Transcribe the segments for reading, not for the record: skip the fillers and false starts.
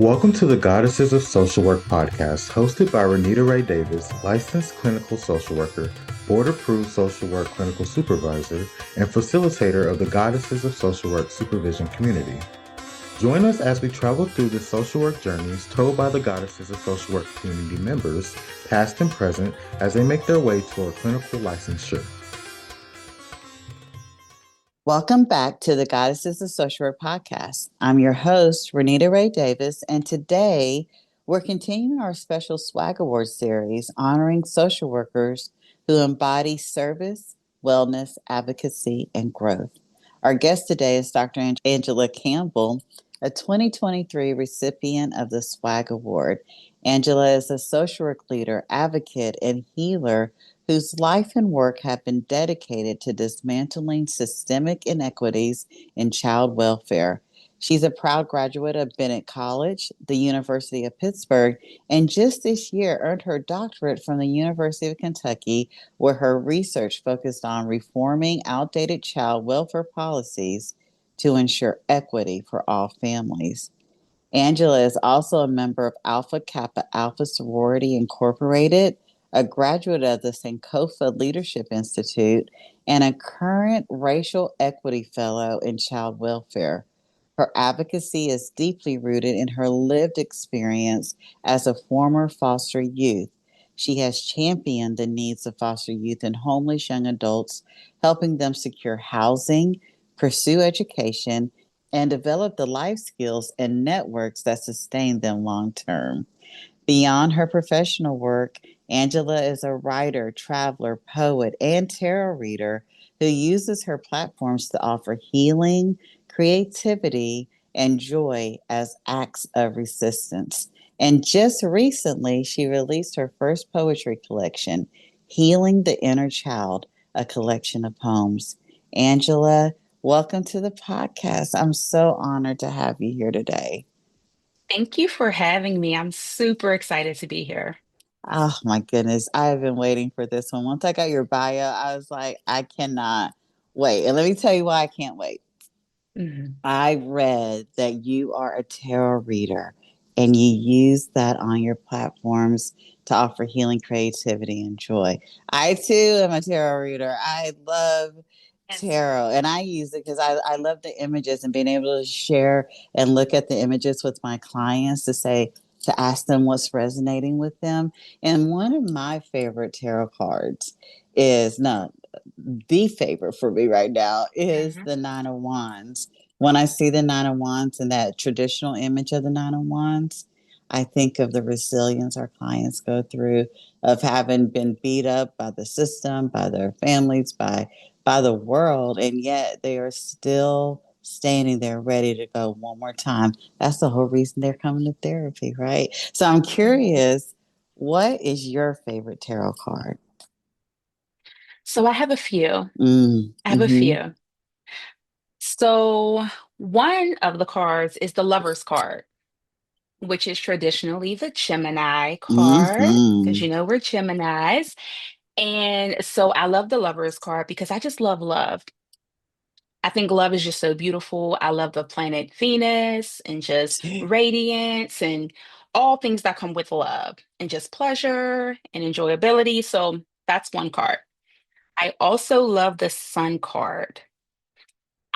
Welcome to the Goddesses of Social Work podcast, hosted by Renita Ray Davis, licensed clinical social worker, board-approved social work clinical supervisor, and facilitator of the Goddesses of Social Work supervision community. Join us as we travel through the social work journeys told by the Goddesses of Social Work community members, past and present, as they make their way toward clinical licensure. Welcome back to the Goddesses of Social Work podcast. I'm your host, Renita Ray Davis, and today we're continuing our special Swag Award series honoring social workers who embody service, wellness, advocacy, and growth. Our guest today is Dr. Angela Campbell, a 2023 recipient of the Swag Award. Angela is a social work leader, advocate, and healer whose life and work have been dedicated to dismantling systemic inequities in child welfare. She's a proud graduate of Bennett College, the University of Pittsburgh, and just this year earned her doctorate from the University of Kentucky, where her research focused on reforming outdated child welfare policies to ensure equity for all families. Angela is also a member of Alpha Kappa Alpha Sorority Incorporated, a graduate of the Sankofa Leadership Institute, and a current racial equity fellow in child welfare. Her advocacy is deeply rooted in her lived experience as a former foster youth. She has championed the needs of foster youth and homeless young adults, helping them secure housing, pursue education, and develop the life skills and networks that sustain them long term. Beyond her professional work, Angela is a writer, traveler, poet, and tarot reader who uses her platforms to offer healing, creativity, and joy as acts of resistance. And just recently, she released her first poetry collection, Healing the Inner Child, a collection of poems. Angela, welcome to the podcast. I'm so honored to have you here today. Thank you for having me. I'm super excited to be here. Oh my goodness. I've been waiting for this one. Once I got your bio, I was like, I cannot wait. And let me tell you why I can't wait. Mhm. I read that you are a tarot reader and you use that on your platforms to offer healing, creativity, and joy. I too am a tarot reader. I love Yes. tarot and I use it because I love the images and being able to share and look at the images with my clients to ask them what's resonating with them. And one of my favorite tarot cards is no, the favorite for me right now is Mhm. the Nine of Wands. When I see the Nine of Wands and that traditional image of the Nine of Wands, I think of the resilience our clients go through of having been beat up by the system, by their families, by the world, and yet they are still standing there ready to go one more time. That's the whole reason they're coming to therapy, right? So I'm curious, what is your favorite tarot card? So I have a few. I have a Mm-hmm. few. So one of the cards is the Lover's card, which is traditionally the Gemini card, because Mm-hmm. you know we're Geminis. And so I love the Lover's card because I just love love. I think love is just so beautiful. I love the planet Venus and just radiance and all things that come with love and just pleasure and enjoyability. So that's one card. I also love the Sun card.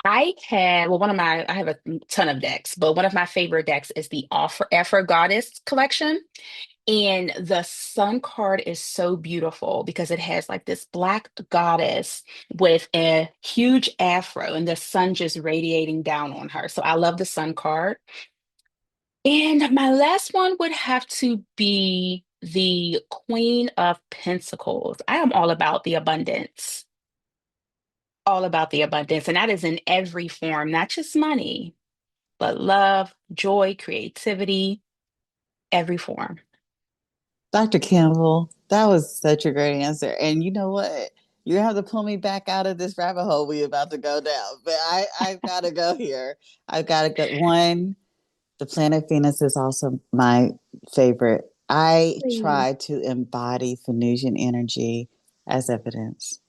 I have a ton of decks, but one of my favorite decks is the Afro Goddess collection. And the Sun card is so beautiful because it has like this black goddess with a huge afro and the sun just radiating down on her. So I love the Sun card. And my last one would have to be the Queen of Pentacles. I am all about the abundance. And that is in every form, not just money, but love, joy, creativity, every form. Dr. Campbell, that was such a great answer. And you know what? You have to pull me back out of this rabbit hole we about to go down. But I've got to go here. I've got to go. One, the planet Venus is also my favorite. I Please. try to embody Venusian energy as evidence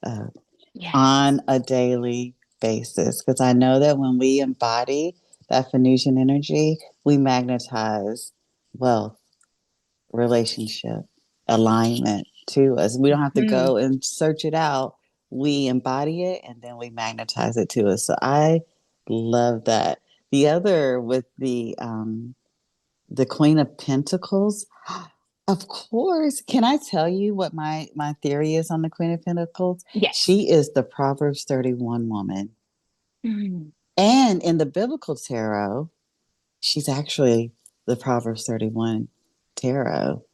Yes. on a daily basis because I know that when we embody that Venusian energy, we magnetize wealth, relationship, alignment to us. We don't have to Mhm. go and search it out. We embody it and then we magnetize it to us. So I love that. The other with the Queen of Pentacles. Of course. Can I tell you what my theory is on the Queen of Pentacles? Yes. She is the Proverbs 31 woman. Mhm. And in the biblical tarot, she's actually the Proverbs 31 tarot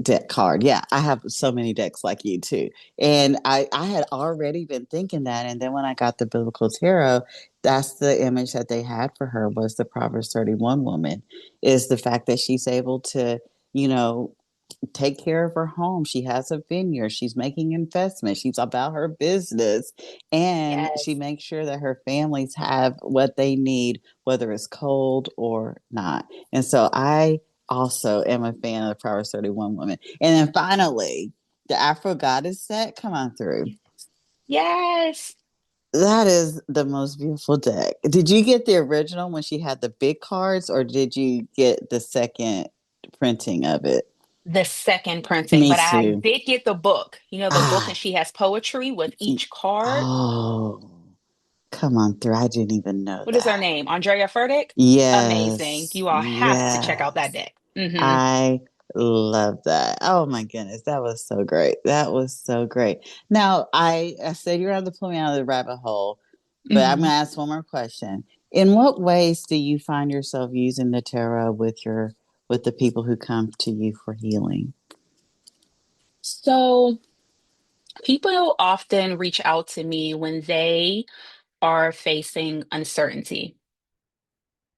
deck card. Yeah, I have so many decks like you too. And I had already been thinking that. And then when I got the biblical tarot, that's the image that they had for her was the Proverbs 31 woman, is the fact that she's able to, you know, take care of her home. She has a vineyard. She's making investments. She's about her business. And she Yes. makes sure that her families have what they need, whether it's cold or not. And so I also am a fan of the Proverbs 31 woman. And then finally, the Afro Goddess set, come on through. Yes. That is the most beautiful deck. Did you get the original when she had the big cards, or did you get the second printing of it? The second printing, Me but I too. did get the book. You know, the book, and Ah, she has poetry with each card. oh, come on through. I didn't even know What is her that. name? Andrea Furtick? Amazing. Yes, You all have to check out that yes. deck. Hmm. I love that. Oh my goodness, that was so great. That was so great. Now, I said you're on the pulling out of the rabbit hole, but I'm Hmm. going to ask one more question. In what ways do you find yourself using the tarot with the people who come to you for healing? So people often reach out to me when they are facing uncertainty.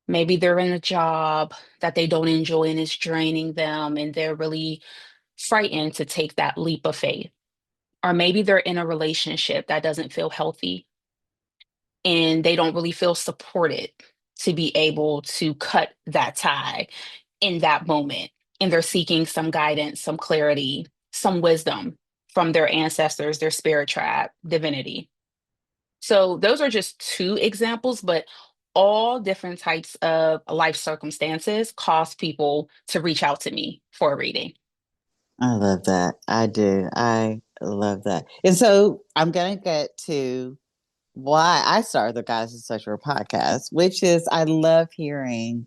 Maybe they're in a job that they don't enjoy and it's draining them, and they're really frightened to take that leap of faith. Or maybe they're in a relationship that doesn't feel healthy and they don't really feel supported to be able to cut that tie in that moment. And they're seeking some guidance, some clarity, some wisdom from their ancestors, their spirit tribe, divinity. So those are just two examples, but all different types of life circumstances cause people to reach out to me for a reading. I love that. I do. I love that. And so I'm going to get to why I started the Guys in Social Work podcast, which is I love hearing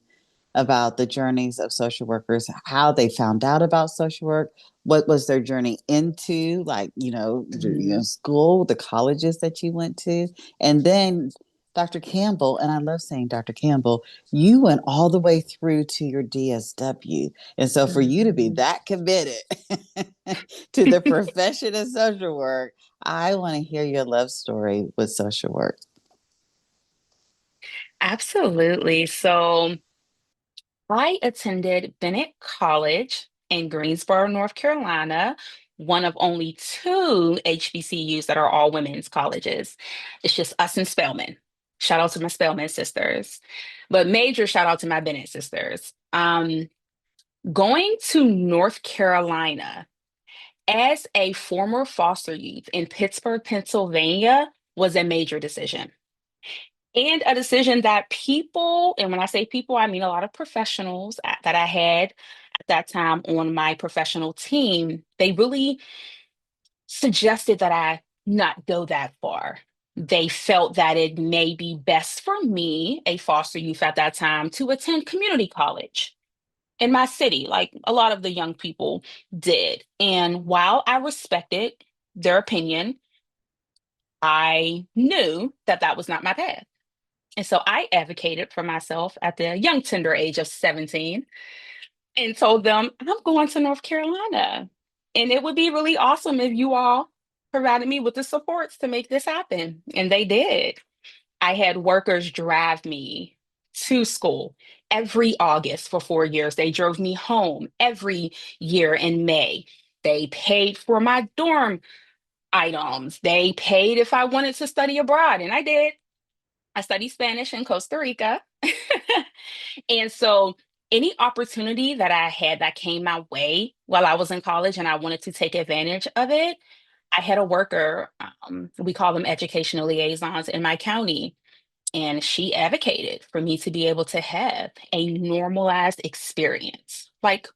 about the journeys of social workers, how they found out about social work, what was their journey into, like, Mhm. school, the colleges that you went to. And then Dr. Campbell, and I love saying Dr. Campbell, you went all the way through to your DSW. And so for you to be Mhm. that committed to the profession of social work, I want to hear your love story with social work. Absolutely. So I attended Bennett College in Greensboro, North Carolina, one of only two HBCUs that are all women's colleges. It's just us and Spelman. Shout out to my Spelman sisters, but major shout out to my Bennett sisters. Going to North Carolina as a former foster youth in Pittsburgh, Pennsylvania was a major decision. And a decision that people, and when I say people, I mean a lot of professionals that I had at that time on my professional team, they really suggested that I not go that far. They felt that it may be best for me, a foster youth at that time, to attend community college in my city, like a lot of the young people did. And while I respected their opinion, I knew that that was not my path. And so I advocated for myself at the young tender age of 17 and told them, I'm going to North Carolina. And it would be really awesome if you all provided me with the supports to make this happen. And they did. I had workers drive me to school every August for 4 years. They drove me home every year in May. They paid for my dorm items. They paid if I wanted to study abroad, and I did. I studied Spanish in Costa Rica. And so any opportunity that I had that came my way while I was in college and I wanted to take advantage of it, I had a worker, we call them educational liaisons in my county. And she advocated for me to be able to have a normalized experience like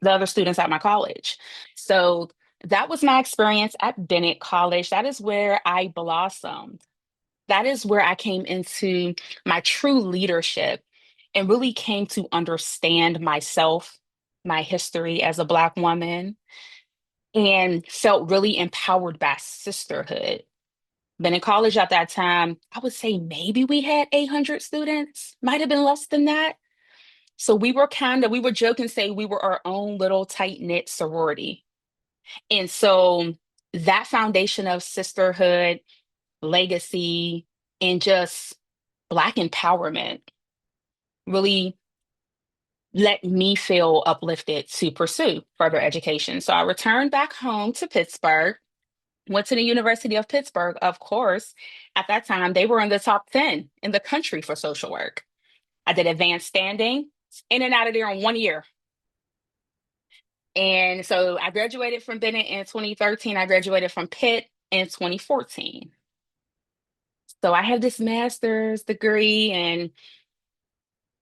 the other students at my college. So that was my experience at Bennett College. That is where I blossomed. That is where I came into my true leadership and really came to understand myself, my history as a Black woman, and felt really empowered by sisterhood. Been in college at that time, I would say maybe we had 800 students, might have been less than that. So we were joking, say we were our own little tight knit sorority. And so that foundation of sisterhood, legacy, and just Black empowerment really let me feel uplifted to pursue further education. So I returned back home to Pittsburgh, went to the University of Pittsburgh. Of course, at that time, they were in the top 10 in the country for social work. I did advanced standing, in and out of there in 1 year. And so I graduated from Bennett in 2013. I graduated from Pitt in 2014. So I have this master's degree, and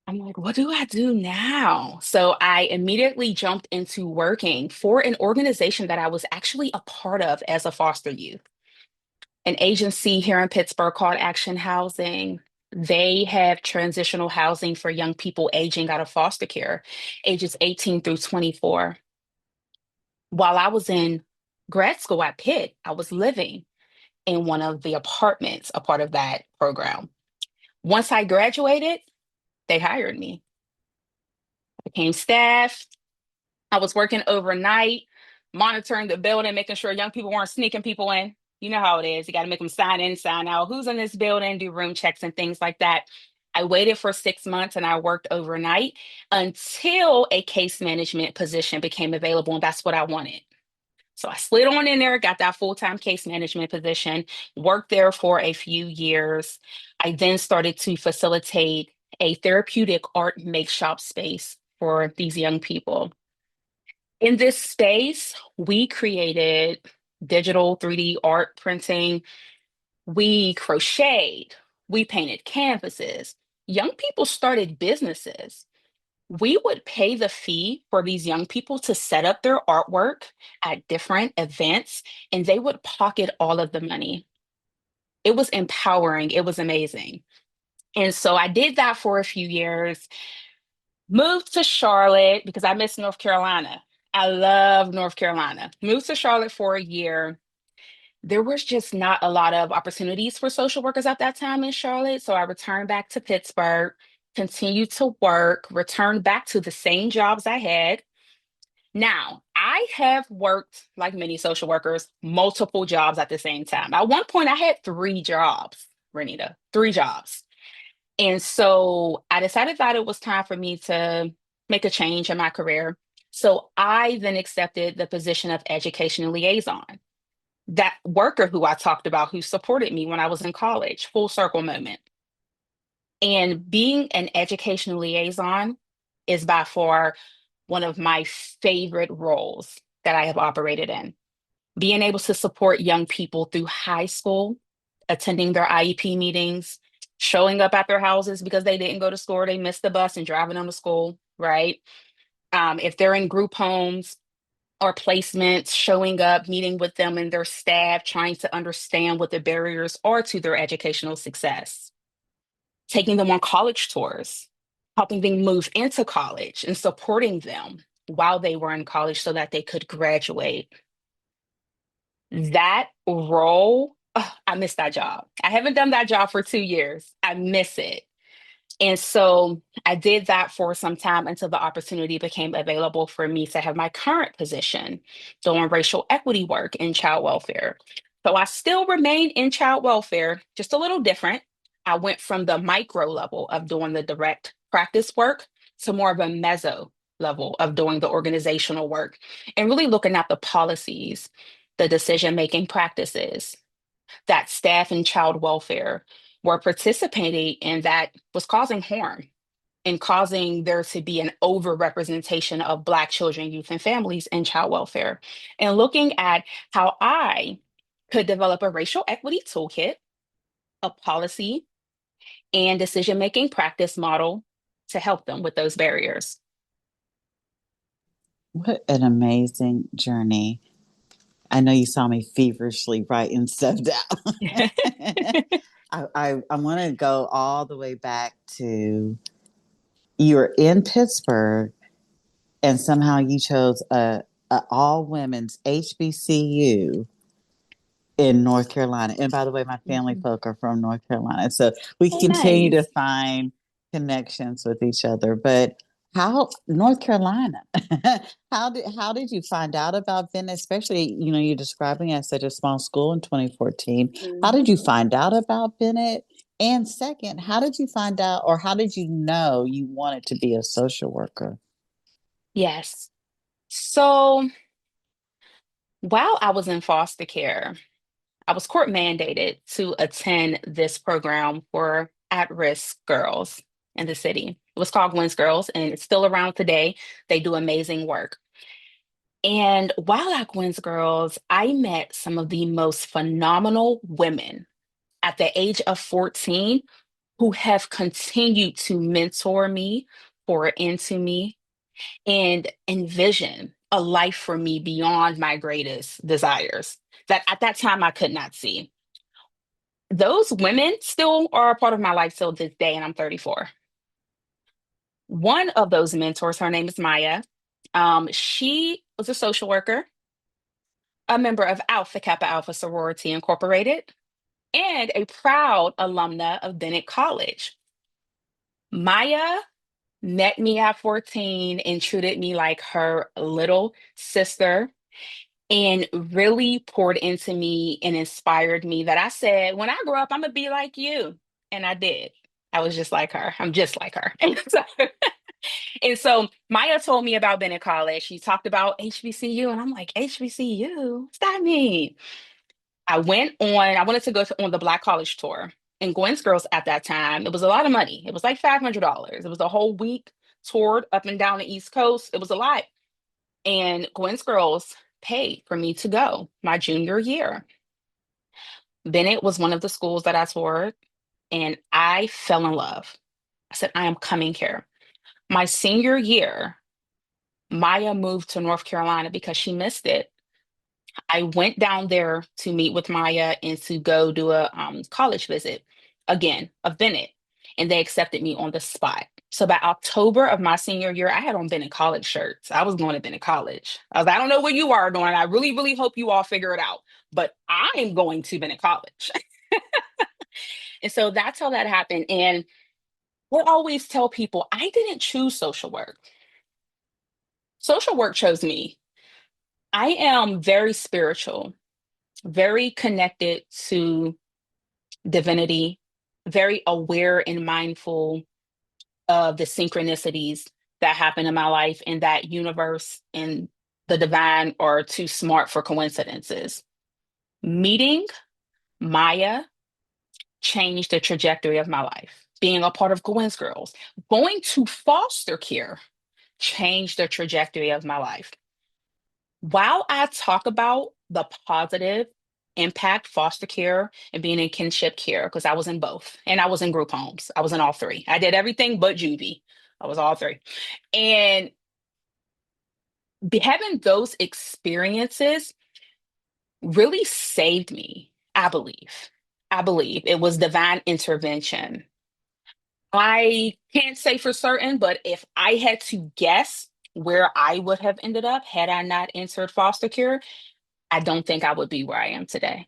I'm like, what do I do now? So I immediately jumped into working for an organization that I was actually a part of as a foster youth, an agency here in Pittsburgh called Action Housing. They have transitional housing for young people aging out of foster care, ages 18 through 24. While I was in grad school at Pitt, I was living in one of the apartments, a part of that program. Once I graduated, they hired me. I became staff. I was working overnight, monitoring the building, making sure young people weren't sneaking people in. You know how it is. You got to make them sign in, sign out, who's in this building, do room checks and things like that. I waited for 6 months and I worked overnight until a case management position became available. And that's what I wanted. So I slid on in there, got that full-time case management position, worked there for a few years. I then started to facilitate a therapeutic art make shop space for these young people. In this space, we created digital 3D art printing, we crocheted, we painted canvases. Young people started businesses. We would pay the fee for these young people to set up their artwork at different events, and they would pocket all of the money. It was empowering, it was amazing. And so I did that for a few years, moved to Charlotte because I miss North Carolina. I love North Carolina. Moved to Charlotte for a year. There was just not a lot of opportunities for social workers at that time in Charlotte. So I returned back to Pittsburgh, continued to work, returned back to the same jobs I had. Now, I have worked, like many social workers, multiple jobs at the same time. At one point, I had 3 jobs, Renita, 3 jobs. And so I decided that it was time for me to make a change in my career. So I then accepted the position of education liaison. That worker who I talked about, who supported me when I was in college, full circle moment. And being an education liaison is by far one of my favorite roles that I have operated in. Being able to support young people through high school, attending their IEP meetings, showing up at their houses because they didn't go to school or they missed the bus and driving them to school, right? If they're in group homes or placements, showing up, meeting with them and their staff, trying to understand what the barriers are to their educational success, taking them on college tours, helping them move into college and supporting them while they were in college so that they could graduate. That role, I miss that job. I haven't done that job for 2 years. I miss it. And so I did that for some time until the opportunity became available for me to have my current position doing racial equity work in child welfare. So I still remain in child welfare, just a little different. I went from the micro level of doing the direct practice work to more of a meso level of doing the organizational work and really looking at the policies, the decision-making practices that staff in child welfare were participating in that was causing harm and causing there to be an overrepresentation of Black children, youth, and families in child welfare. And looking at how I could develop a racial equity toolkit, a policy, and decision-making practice model to help them with those barriers. What an amazing journey. I know you saw me feverishly writing stuff down. I want to go all the way back to you were in Pittsburgh and somehow you chose a all women's HBCU in North Carolina. And by the way, my family Mhm. folk are from North Carolina. So we Oh, continue to nice. find connections with each other. But how North Carolina? how did you find out about Bennett? Especially, you're describing it as such a small school in 2014. How Mhm. did you find out about Bennett? And second, how did you find out or how did you know you wanted to be a social worker? Yes. So while I was in foster care, I was court mandated to attend this program for at-risk girls in the city. It was called Gwen's Girls, and it's still around today. They do amazing work. And while at Gwen's Girls, I met some of the most phenomenal women at the age of 14 who have continued to mentor me, pour into me, and envision a life for me beyond my greatest desires that at that time I could not see. Those women still are a part of my life till this day, and I'm 34. One of those mentors, her name is Maya. She was a social worker, a member of Alpha Kappa Alpha Sorority Incorporated, and a proud alumna of Bennett College. Maya met me at 14 and treated me like her little sister and really poured into me and inspired me that I said, when I grow up, I'm going to be like you. And I did. I was just like her. I'm just like her. And so Maya told me about Bennett College. She talked about HBCU, and I'm like, HBCU? What's that mean? I wanted to on the Black College tour. And Gwen's Girls at that time, it was a lot of money. It was like $500. It was a whole week toured up and down the East Coast. It was a lot. And Gwen's Girls paid for me to go my junior year. Bennett was one of the schools that I toured, and I fell in love. I said, I am coming here. My senior year, Maya moved to North Carolina because she missed it. I went down there to meet with Maya and to go do a college visit again of Bennett, and they accepted me on the spot. So by October of my senior year, I had on Bennett College shirts. I was going to Bennett College. I was like, I don't know what you are doing. I really, really hope you all figure it out, but I'm going to Bennett College. And so that's how that happened. And I always tell people I didn't choose social work. Social work chose me. I am very spiritual, very connected to divinity, very aware and mindful of the synchronicities that happen in my life, and that universe and the divine are too smart for coincidences. Meeting Maya changed the trajectory of my life. Being a part of Gwen's Girls, going to foster care changed the trajectory of my life. While I talk about the positive impact foster care and being in kinship care, because I was in both and I was in group homes, I was in all three. I did everything but juvie. I was all three. And having those experiences really saved me, I believe. I believe it was divine intervention. I can't say for certain, but if I had to guess where I would have ended up had I not entered foster care, I don't think I would be where I am today.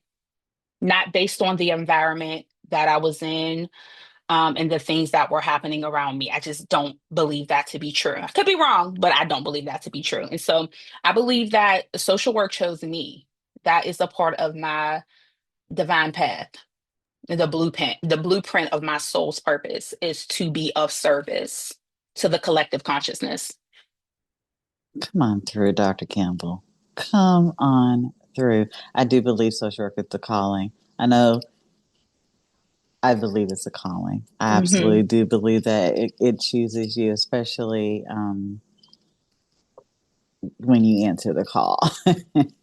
Not based on the environment that I was in, and the things that were happening around me. I just don't believe that to be true. I could be wrong, but I don't believe that to be true. And so I believe that social work chose me. That is a part of my divine path. The blueprint of my soul's purpose is to be of service to the collective consciousness. Come on through, Dr. Campbell. Come on through. I do believe social work is a calling. I know I believe it's a calling. I absolutely Hmm. do believe that it chooses you, especially when you answer the call.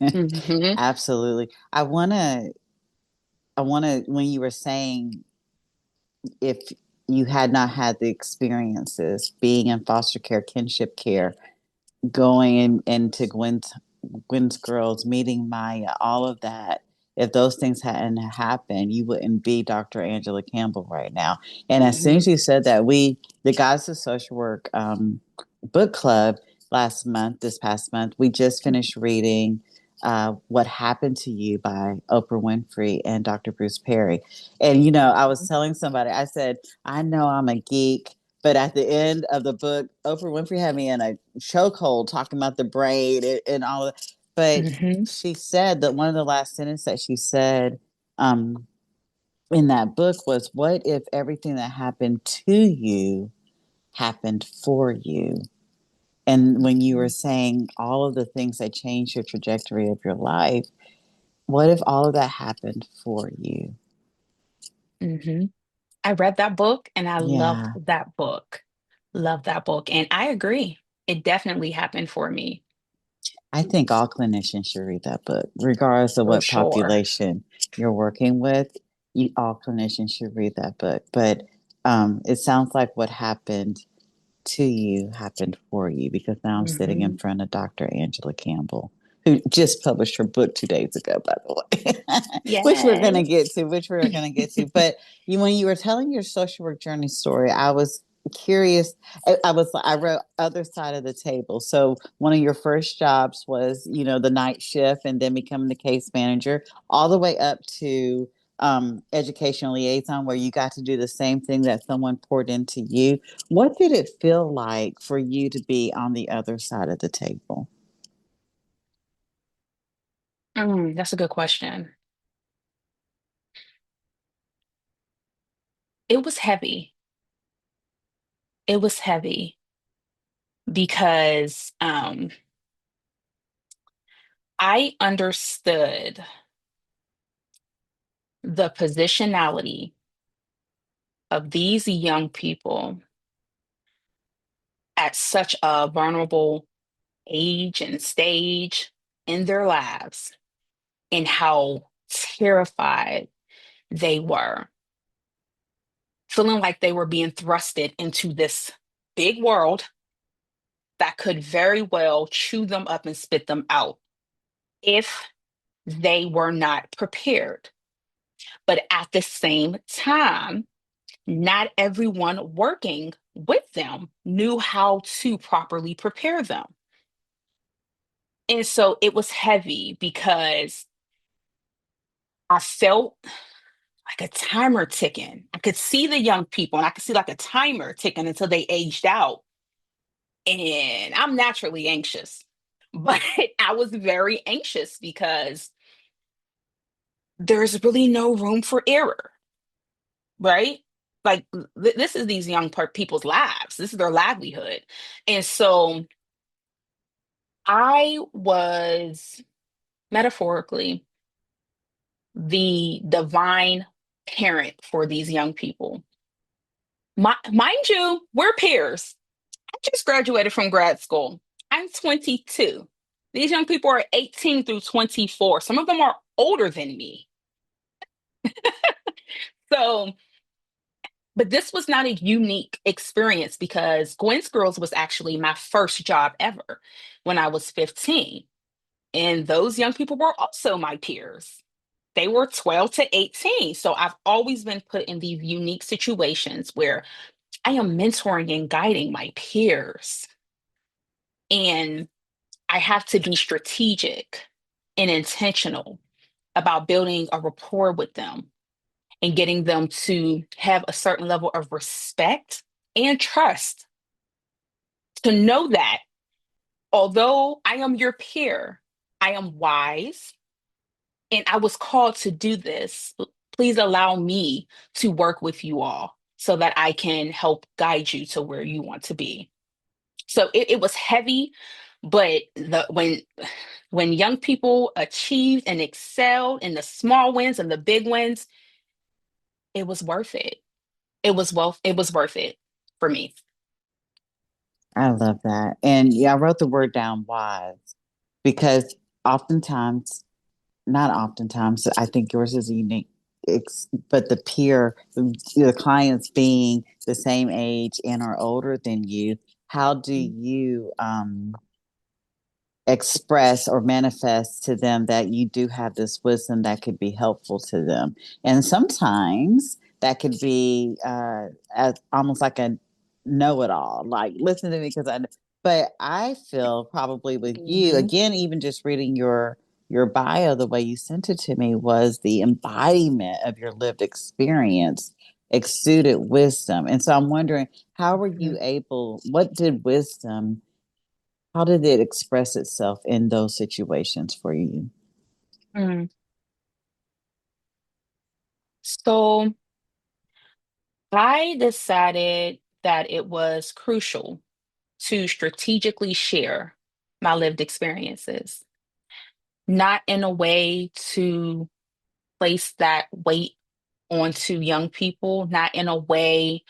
Hmm. Absolutely. When you were saying if you had not had the experiences being in foster care, kinship care, into Gwen's girls, meeting Maya, all of that. If those things hadn't happened, you wouldn't be Dr. Angela Campbell right now. And as soon Mhm. as you said that, the Goddess of Social Work book club this past month, we just finished reading What Happened to You by Oprah Winfrey and Dr. Bruce Perry. And, I was telling somebody, I said, I know I'm a geek, but at the end of the book, Oprah Winfrey had me in a chokehold talking about the braid and all of that. But Mhm. she said that one of the last sentences that she said um, in that book was, "What if everything that happened to you happened for you?" And when you were saying all of the things that changed your trajectory of your life, what if all of that happened for you? Mhm. I read that book and I loved Yeah. that book. Love that book. And I agree. It definitely happened for me, I think all clinicians should read that book, regardless of for what sure. population you're working with. All clinicians should read that book. But it sounds like what happened to you happened for you, because now I'm sitting in Mhm. front of Dr. Angela Campbell, who just published her book 2 days ago, by the way, which we're going to Yay. get to, But when you were telling your social work journey story, I was curious. I wrote other side of the table. So one of your first jobs was, the night shift and then becoming the case manager, all the way up to educational liaison, where you got to do the same thing that someone poured into you. What did it feel like for you to be on the other side of the table? That's a good question. It was heavy. It was heavy because I understood the positionality of these young people at such a vulnerable age and stage in their lives, and how terrified they were, feeling like they were being thrusted into this big world that could very well chew them up and spit them out if they were not prepared. But at the same time, not everyone working with them knew how to properly prepare them. And so it was heavy because I felt like a timer ticking. I could see the young people and I could see like a timer ticking until they aged out. And I'm naturally anxious, but I was very anxious because there's really no room for error, right? Like this is these young people's lives. This is their livelihood. And so I was metaphorically the divine parent for these young people. Mind you, we're peers. I just graduated from grad school. I'm 22. These young people are 18 through 24. Some of them are older than me. So, but this was not a unique experience because Gwen's Girls was actually my first job ever when I was 15. And those young people were also my peers. They were 12 to 18. So I've always been put in these unique situations where I am mentoring and guiding my peers. And I have to be strategic and intentional about building a rapport with them and getting them to have a certain level of respect and trust, to know that although I am your peer, I am wise and I was called to do this. Please allow me to work with you all so that I can help guide you to where you want to be. So it was heavy, but when young people achieved and excelled in the small wins and the big wins, it was worth it. It was worth it for me. I love that. And yeah, I wrote the word down, wise, because oftentimes, not oftentimes, I think yours is unique. but the peer, the clients being the same age and are older than you, how do you express or manifest to them that you do have this wisdom that could be helpful to them? And sometimes that could be as almost like a know-it-all, like listen to me because I. But I feel probably with you Mhm. again, even just reading your bio, the way you sent it to me was the embodiment of your lived experience, exuded wisdom. And so I'm wondering, how were you able? What did wisdom? How did it express itself in those situations for you? Mm. So I decided that it was crucial to strategically share my lived experiences, not in a way to place that weight onto young people, not in a way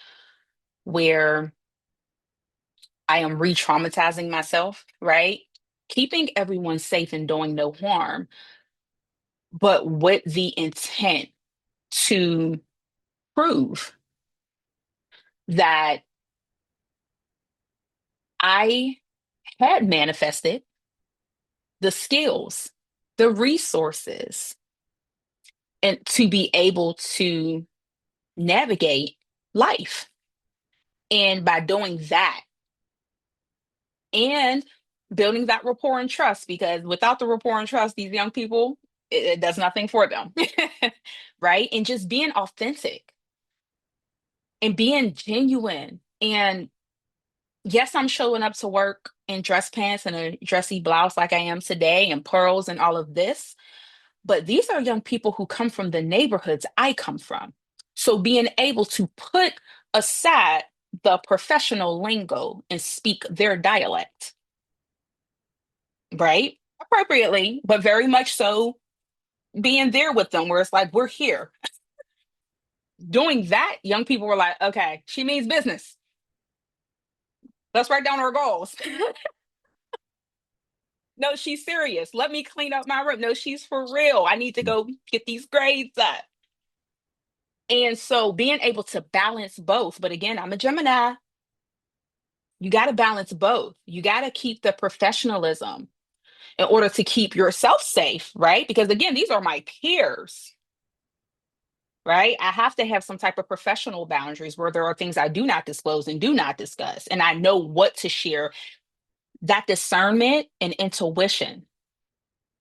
where I am re traumatizing myself, right? Keeping everyone safe and doing no harm, but with the intent to prove that I had manifested the skills, the resources, and to be able to navigate life. And by doing that and building that rapport and trust, because without the rapport and trust, these young people, it does nothing for them. Right. And just being authentic and being genuine. And yes, I'm showing up to work in dress pants and a dressy blouse like I am today and pearls and all of this. But these are young people who come from the neighborhoods I come from. So being able to put aside the professional lingo and speak their dialect, right? Appropriately, but very much so being there with them where it's like, we're here. Doing that, young people were like, okay, she means business. Let's write down our goals. No, she's serious. Let me clean up my room. No, she's for real. I need to go get these grades up. And so being able to balance both, but again, I'm a Gemini. You got to balance both. You got to keep the professionalism in order to keep yourself safe, right? Because again, these are my peers, right? I have to have some type of professional boundaries where there are things I do not disclose and do not discuss. And I know what to share. That discernment and intuition,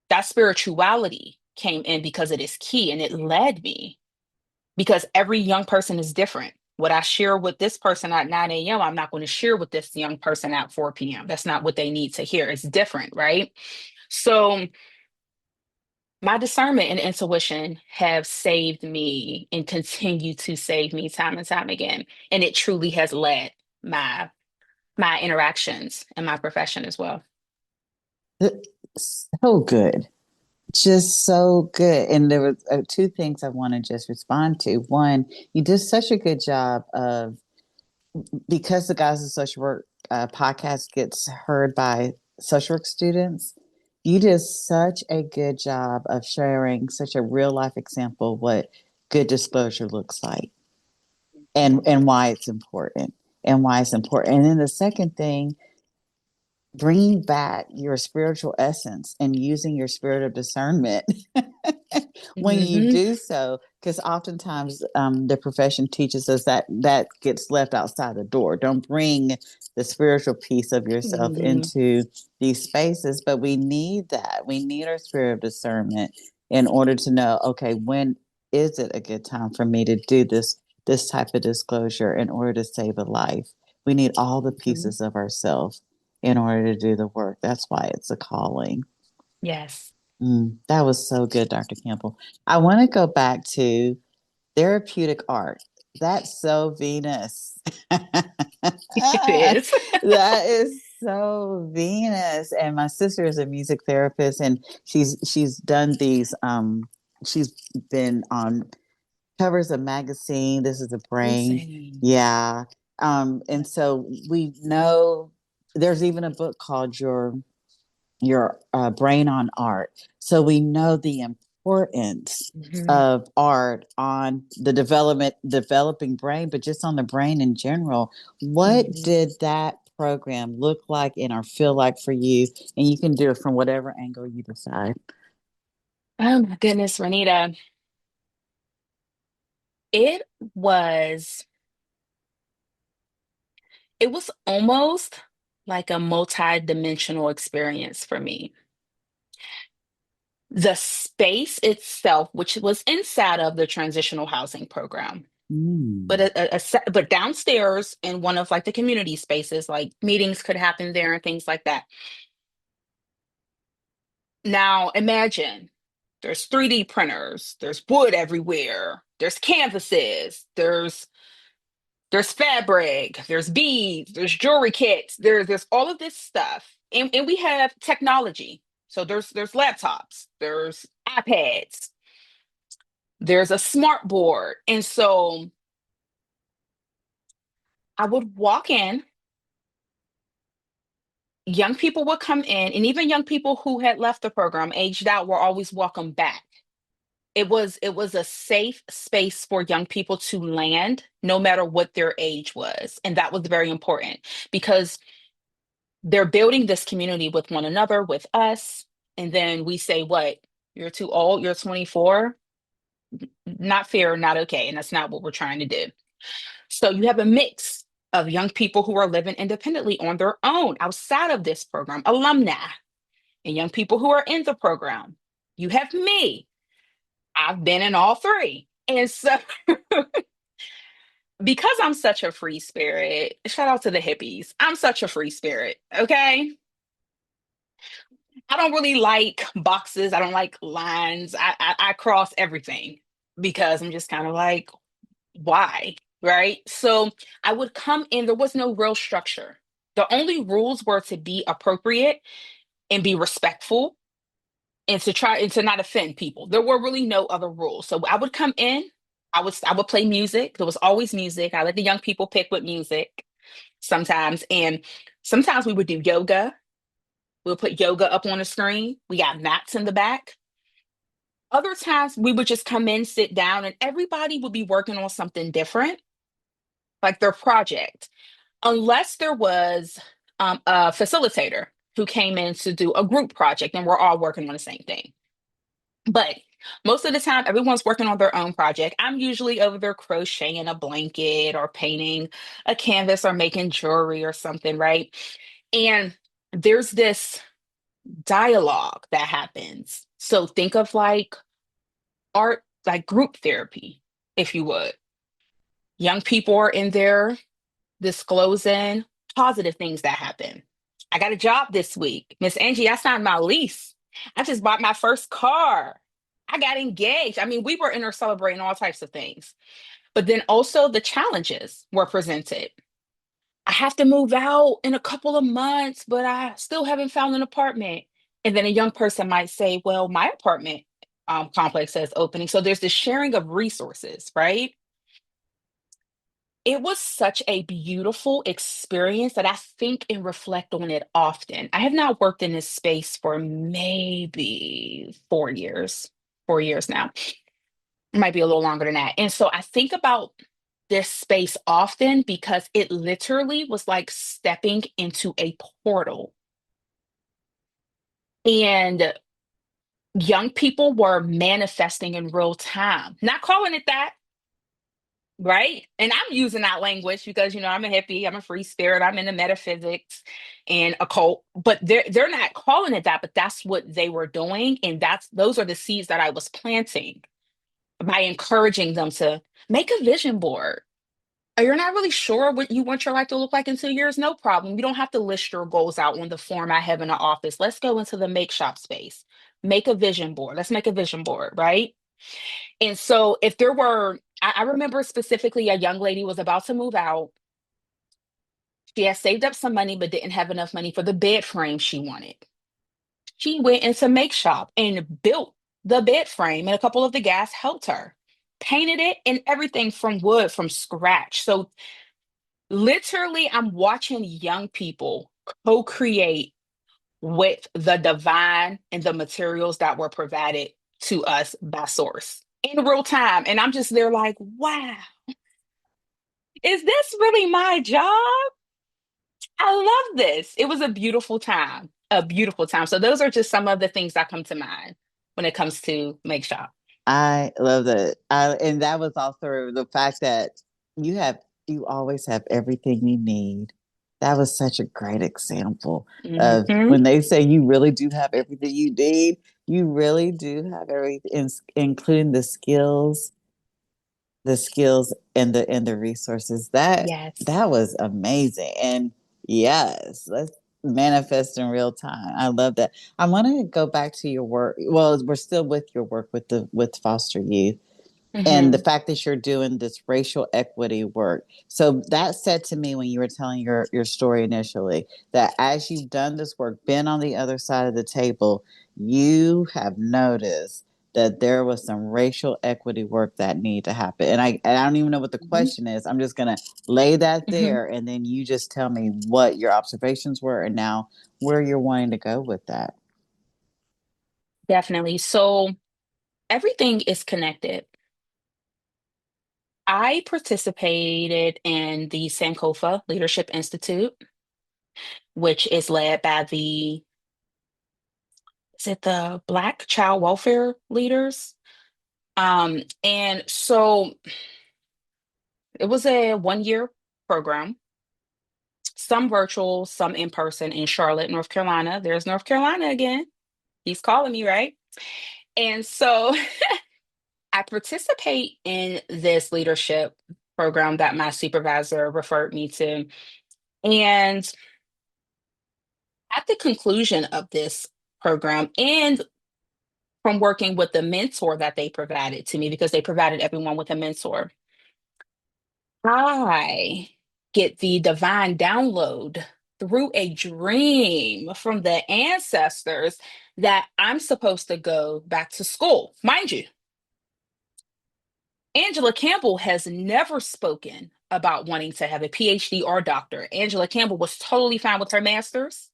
that spirituality came in because it is key and it led me because every young person is different. What I share with this person at 9 a.m., I'm not going to share with this young person at 4 p.m. That's not what they need to hear. It's different, right? So my discernment and intuition have saved me and continue to save me time and time again. And it truly has led my my interactions and my profession as well. So good. Just so good. And there were two things I want to just respond to. One, you did such a good job of, because the Guys of Social Work podcast gets heard by social work students, you did such a good job of sharing such a real life example of what good disclosure looks like and why it's important and why it's important. And then the second thing, bringing back your spiritual essence and using your spirit of discernment when you Mhm, do so, because oftentimes the profession teaches us that that gets left outside the door. Don't bring the spiritual piece of yourself mhm, into these spaces, but we need that. We need our spirit of discernment in order to know, okay, when is it a good time for me to do this type of disclosure in order to save a life? We need all the mhm. pieces of ourselves in order to do the work. That's why it's a calling. Yes, That was so good, Dr. Campbell. I want to go back to therapeutic art. That's so Venus. it is. That is so Venus. And my sister is a music therapist, and she's done these. She's been on covers of magazine. This is the brain. Amazing. Yeah. And so we know there's even a book called your brain on art. So we know the importance Mhm. of art on the developing brain, but just on the brain in general. What Mhm. did that program look like and or feel like for you? And you can do it from whatever angle you decide. Oh my goodness, Renita. It was it was almost like a multi-dimensional experience for me. The space itself, which was inside of the transitional housing program, but Mm. but downstairs in one of like the community spaces, like meetings could happen there and things like that. Now imagine there's 3D printers, there's wood everywhere, there's canvases, there's fabric, there's beads, there's jewelry kits, there's all of this stuff. And we have technology. So there's laptops, there's iPads, there's a smart board. And so I would walk in, young people would come in, and even young people who had left the program, aged out, were always welcome back. It was a safe space for young people to land no matter what their age was. And that was very important because they're building this community with one another, with us. And then we say, what? You're too old, you're 24. Not fair, not okay. And that's not what we're trying to do. So you have a mix of young people who are living independently on their own outside of this program, alumni, and young people who are in the program. You have me. I've been in all three. And so because I'm such a free spirit, shout out to the hippies. I'm such a free spirit. Okay. I don't really like boxes. I don't like lines. I cross everything because I'm just kind of like, why? Right. So I would come in, there was no real structure. The only rules were to be appropriate and be respectful and to try and to not offend people. There were really no other rules. So I would come in, I would play music. There was always music. I let the young people pick what music sometimes. And sometimes we would do yoga. We'll put yoga up on the screen. We got mats in the back. Other times we would just come in, sit down, and everybody would be working on something different, like their project, unless there was a facilitator who came in to do a group project and we're all working on the same thing. But most of the time, everyone's working on their own project. I'm usually over there crocheting a blanket or painting a canvas or making jewelry or something, right? And there's this dialogue that happens. So think of like art, like group therapy, if you would. Young people are in there disclosing positive things that happen. I got a job this week. Miss Angie, I signed my lease. I just bought my first car. I got engaged. I mean, we were in there celebrating all types of things. But then also the challenges were presented. I have to move out in a couple of months, but I still haven't found an apartment. And then a young person might say, well, my apartment complex has opening. So there's this sharing of resources, right? It was such a beautiful experience that I think and reflect on it often. I have not worked in this space for maybe 4 years, 4 years now. It might be a little longer than that. And so I think about this space often because it literally was like stepping into a portal. And young people were manifesting in real time, not calling it that, right? And I'm using that language because I'm a hippie, I'm a free spirit, I'm into metaphysics and occult, but they're not calling it that, but that's what they were doing. And those are the seeds that I was planting by encouraging them to make a vision board. You're not really sure what you want your life to look like in 2 years? No problem. You don't have to list your goals out on the form I have in the office. Let's go into the make shop space. Make a vision board. Let's make a vision board, right? And so if there were, I remember specifically a young lady was about to move out. She had saved up some money, but didn't have enough money for the bed frame she wanted. She went into make shop and built the bed frame, and a couple of the guys helped her, painted it and everything from wood from scratch. So literally, I'm watching young people co create with the divine and the materials that were provided to us by source in real time. And I'm just there like, wow, is this really my job? I love this. It was a beautiful time, a beautiful time. So those are just some of the things that come to mind when it comes to Make Shop. I love that. And that was also the fact that you always have everything you need. That was such a great example of Hmm. when they say you really do have everything you need. You really do have everything, including the skills and the resources. That Yes. was amazing. And yes, let's manifest in real time. I love that. I want to go back to your work. Well, we're still with your work with foster youth and the Hmm. fact that you're doing this racial equity work. So that said to me when you were telling your story initially, that as you've done this work, been on the other side of the table, you have noticed that there was some racial equity work that needed to happen. And I don't even know what the Hmm. question is. I'm just gonna lay that Hmm. there, and then you just tell me what your observations were, and now where you're wanting to go with that. Definitely. So everything is connected. I participated in the Sankofa Leadership Institute, which is led by is it the Black Child Welfare Leaders? And so it was a 1 year program, some virtual, some in person in Charlotte, North Carolina. There's North Carolina again. He's calling me, right? And so I participate in this leadership program that my supervisor referred me to. And at the conclusion of this program, and from working with the mentor that they provided to me, because they provided everyone with a mentor, I get the divine download through a dream from the ancestors that I'm supposed to go back to school. Mind you, Angela Campbell has never spoken about wanting to have a PhD or doctor. Angela Campbell was totally fine with her master's,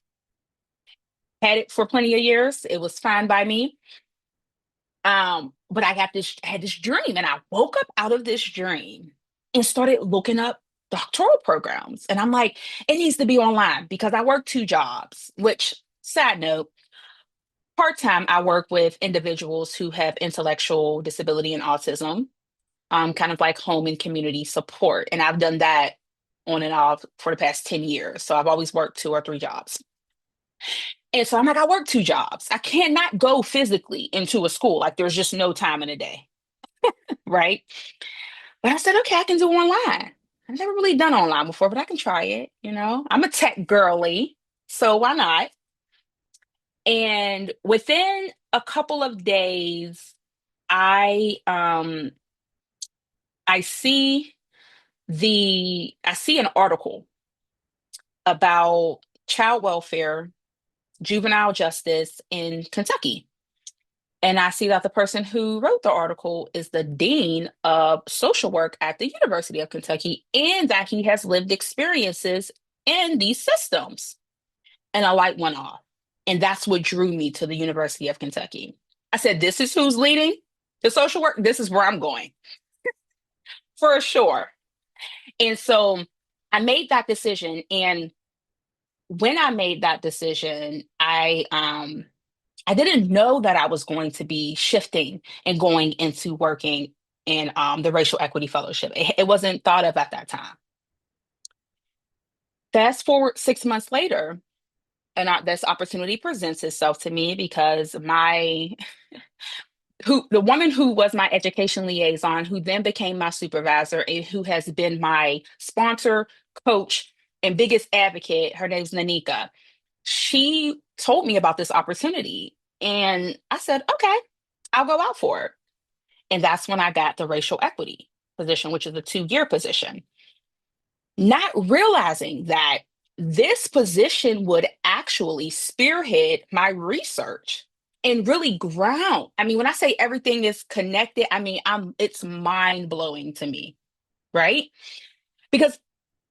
had it for plenty of years. It was fine by me. But had this dream, and I woke up out of this dream and started looking up doctoral programs. And I'm like, it needs to be online because I work two jobs, which, side note, part-time, I work with individuals who have intellectual disability and autism, kind of like home and community support. And I've done that on and off for the past 10 years. So I've always worked two or three jobs. And so I'm like, I work two jobs. I cannot go physically into a school. Like there's just no time in a day. Right. But I said, okay, I can do online. I've never really done online before, but I can try it. I'm a tech girly. So why not? And within a couple of days, I I see I see an article about child welfare, juvenile justice in Kentucky. And I see that the person who wrote the article is the dean of social work at the University of Kentucky, and that he has lived experiences in these systems. And a light went off. And that's what drew me to the University of Kentucky. I said, this is who's leading the social work. This is where I'm going for sure. And so I made that decision. And when I made that decision, I didn't know that I was going to be shifting and going into working in the Racial Equity Fellowship. It wasn't thought of at that time. Fast forward 6 months later, and this opportunity presents itself to me because the woman who was my education liaison, who then became my supervisor, and who has been my sponsor, coach, and biggest advocate, her name's Nanika. She told me about this opportunity, and I said, okay, I'll go out for it. And that's when I got the racial equity position, which is a 2 year position, not realizing that this position would actually spearhead my research and really ground. I mean, when I say everything is connected, I mean, it's mind blowing to me, right? Because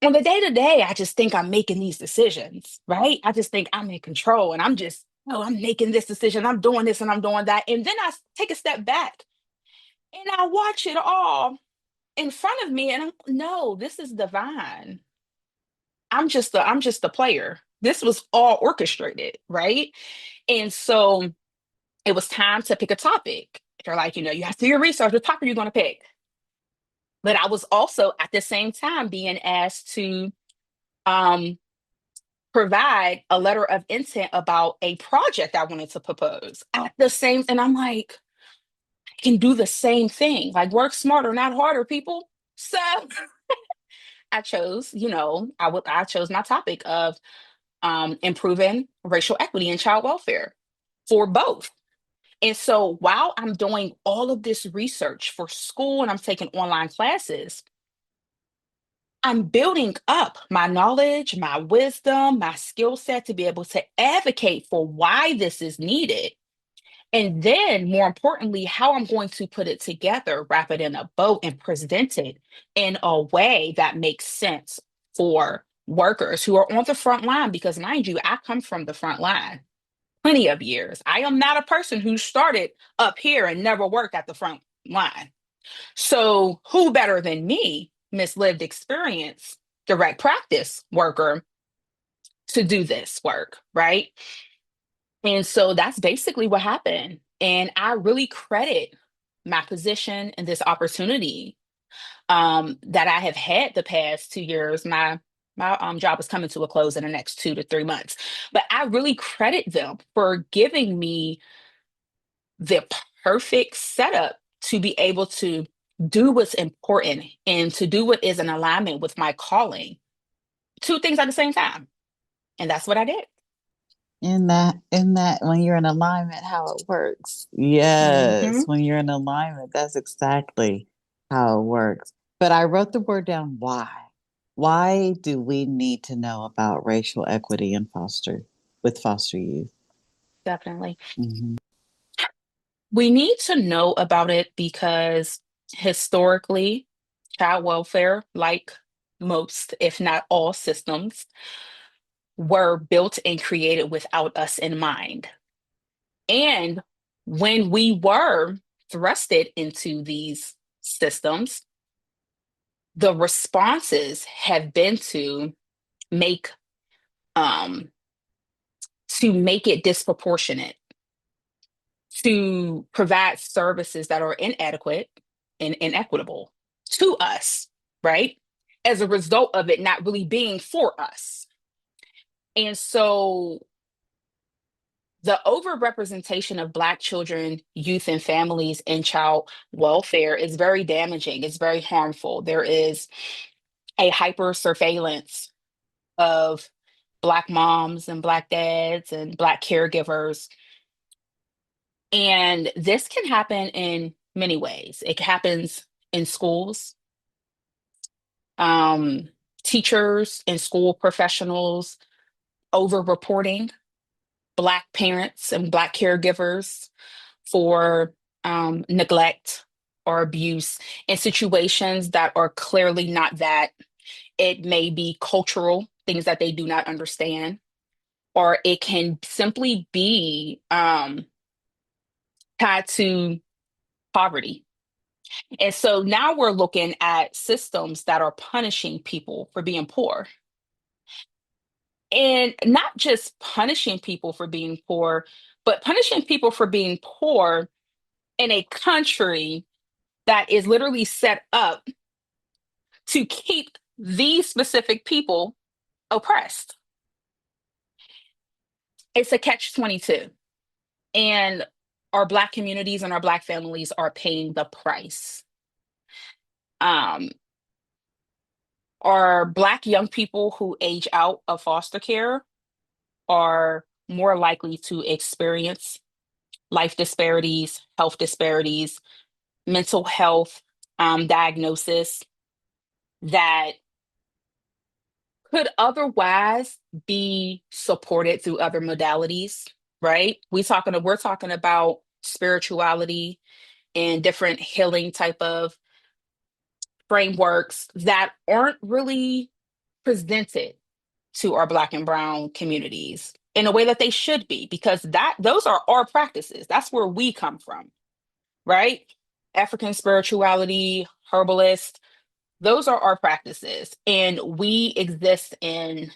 on the day to day, I just think I'm making these decisions, right? I just think I'm in control and I'm just oh, I'm making this decision, I'm doing this and I'm doing that. And then I take a step back and I watch it all in front of me and no, this is divine. I'm just the player. This was all orchestrated, right? And so it was time to pick a topic. They're like, you have to do your research. What topic are you going to pick? But I was also at the same time being asked to um, provide a letter of intent about a project I wanted to propose at the same. And I'm like, I can do the same thing. Like, work smarter, not harder, people. So I chose, I chose my topic of improving racial equity and child welfare for both. And so while I'm doing all of this research for school and I'm taking online classes, I'm building up my knowledge, my wisdom, my skill set to be able to advocate for why this is needed. And then, more importantly, how I'm going to put it together, wrap it in a bow, and present it in a way that makes sense for workers who are on the front line. Because, mind you, I come from the front line plenty of years. I am not a person who started up here and never worked at the front line. So, who better than me, Miss Lived Experience, direct practice worker, to do this work, right? And so that's basically what happened. And I really credit my position and this opportunity that I have had the past 2 years. My job is coming to a close in the next 2 to 3 months, but I really credit them for giving me the perfect setup to be able to do what's important and to do what is in alignment with my calling. Two things at the same time. And that's what I did. In that when you're in alignment, how it works. Yes, Hmm. when you're in alignment, that's exactly how it works. But I wrote the word down, why. Why do we need to know about racial equity in foster youth? Definitely. Hmm. We need to know about it because historically, child welfare, like most, if not all systems, were built and created without us in mind. And when we were thrusted into these systems, the responses have been make um, to make it disproportionate, to provide services that are inadequate and inequitable to us, right? As a result of it not really being for us. And so the overrepresentation of Black children, youth, and families in child welfare is very damaging. It's very harmful. There is a hyper surveillance of Black moms and Black dads and Black caregivers. And this can happen in many ways. It happens in schools, um, teachers and school professionals over-reporting Black parents and Black caregivers for neglect or abuse in situations that are clearly not that. It may be cultural things that they do not understand, or it can simply be tied to poverty. And so now we're looking at systems that are punishing people for being poor. And not just punishing people for being poor, but punishing people for being poor in a country that is literally set up to keep these specific people oppressed. It's a catch-22. And our Black communities and our Black families are paying the price. Um, our Black young people who age out of foster care are more likely to experience life disparities, health disparities, mental health diagnosis that could otherwise be supported through other modalities, right? We're talking about spirituality and different healing type of frameworks that aren't really presented to our Black and Brown communities. in a way that they should be, because those are our practices. That's where we come from, right? African spirituality, herbalist, those are our practices. And we exist in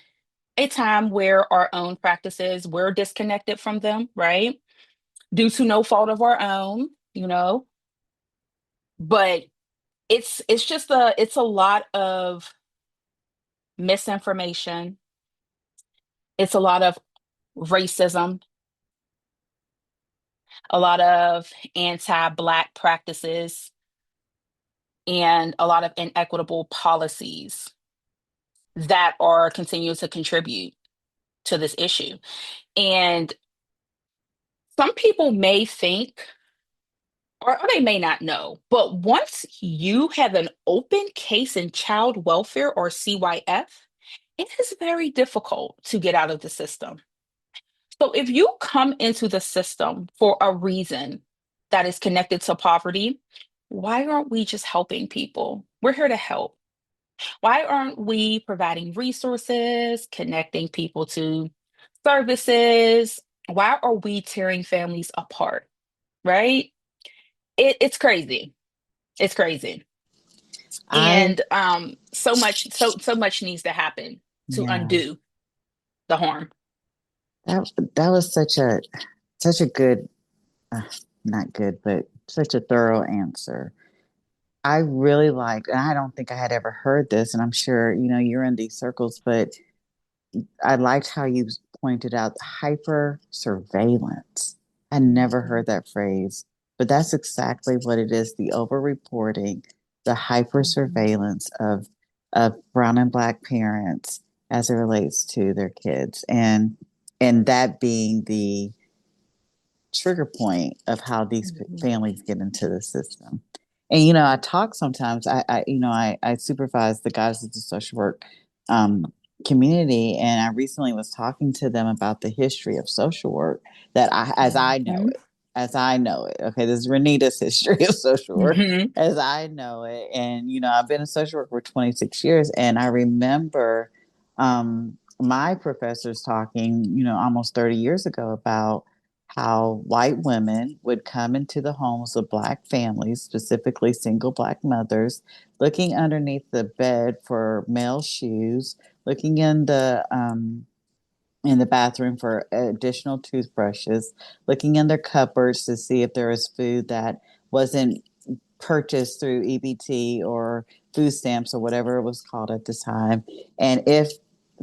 a time where our own practices, we're disconnected from them, right? Due to no fault of our own, but it's a lot of misinformation. It's a lot of racism, a lot of anti-Black practices, and a lot of inequitable policies that are continuing to contribute to this issue. And some people may think, or they may not know, but once you have an open case in child welfare or CYF, it is very difficult to get out of the system. So if you come into the system for a reason that is connected to poverty, why aren't we just helping people? We're here to help. Why aren't we providing resources, connecting people to services? Why are we tearing families apart? Right? It's crazy. It's crazy. I And so much needs to happen to yeah, undo the harm. that was such a good, uh, not good, but such a thorough answer. I really like, and I don't think I had ever heard this, and I'm sure you're in these circles, but I liked how you pointed out hyper surveillance. I never Mhm, heard that phrase, but that's exactly what it is, the over reporting, the hyper mhm, surveillance of brown and black parents as it relates to their kids. And that being the trigger point of how these mhm, families get into the system. And I talk sometimes. I supervise the Goddesses of Social Work community, and I recently was talking to them about the history of social work that mhm, as I know it. Okay, this is Renita's history of social work mhm, as I know it, and I've been in social work for 26 years, and I remember my professors talking, almost 30 years ago about how white women would come into the homes of black families, specifically single black mothers, looking underneath the bed for male shoes, looking in the bathroom for additional toothbrushes, looking in their cupboards to see if there was food that wasn't purchased through EBT or food stamps or whatever it was called at the time. And if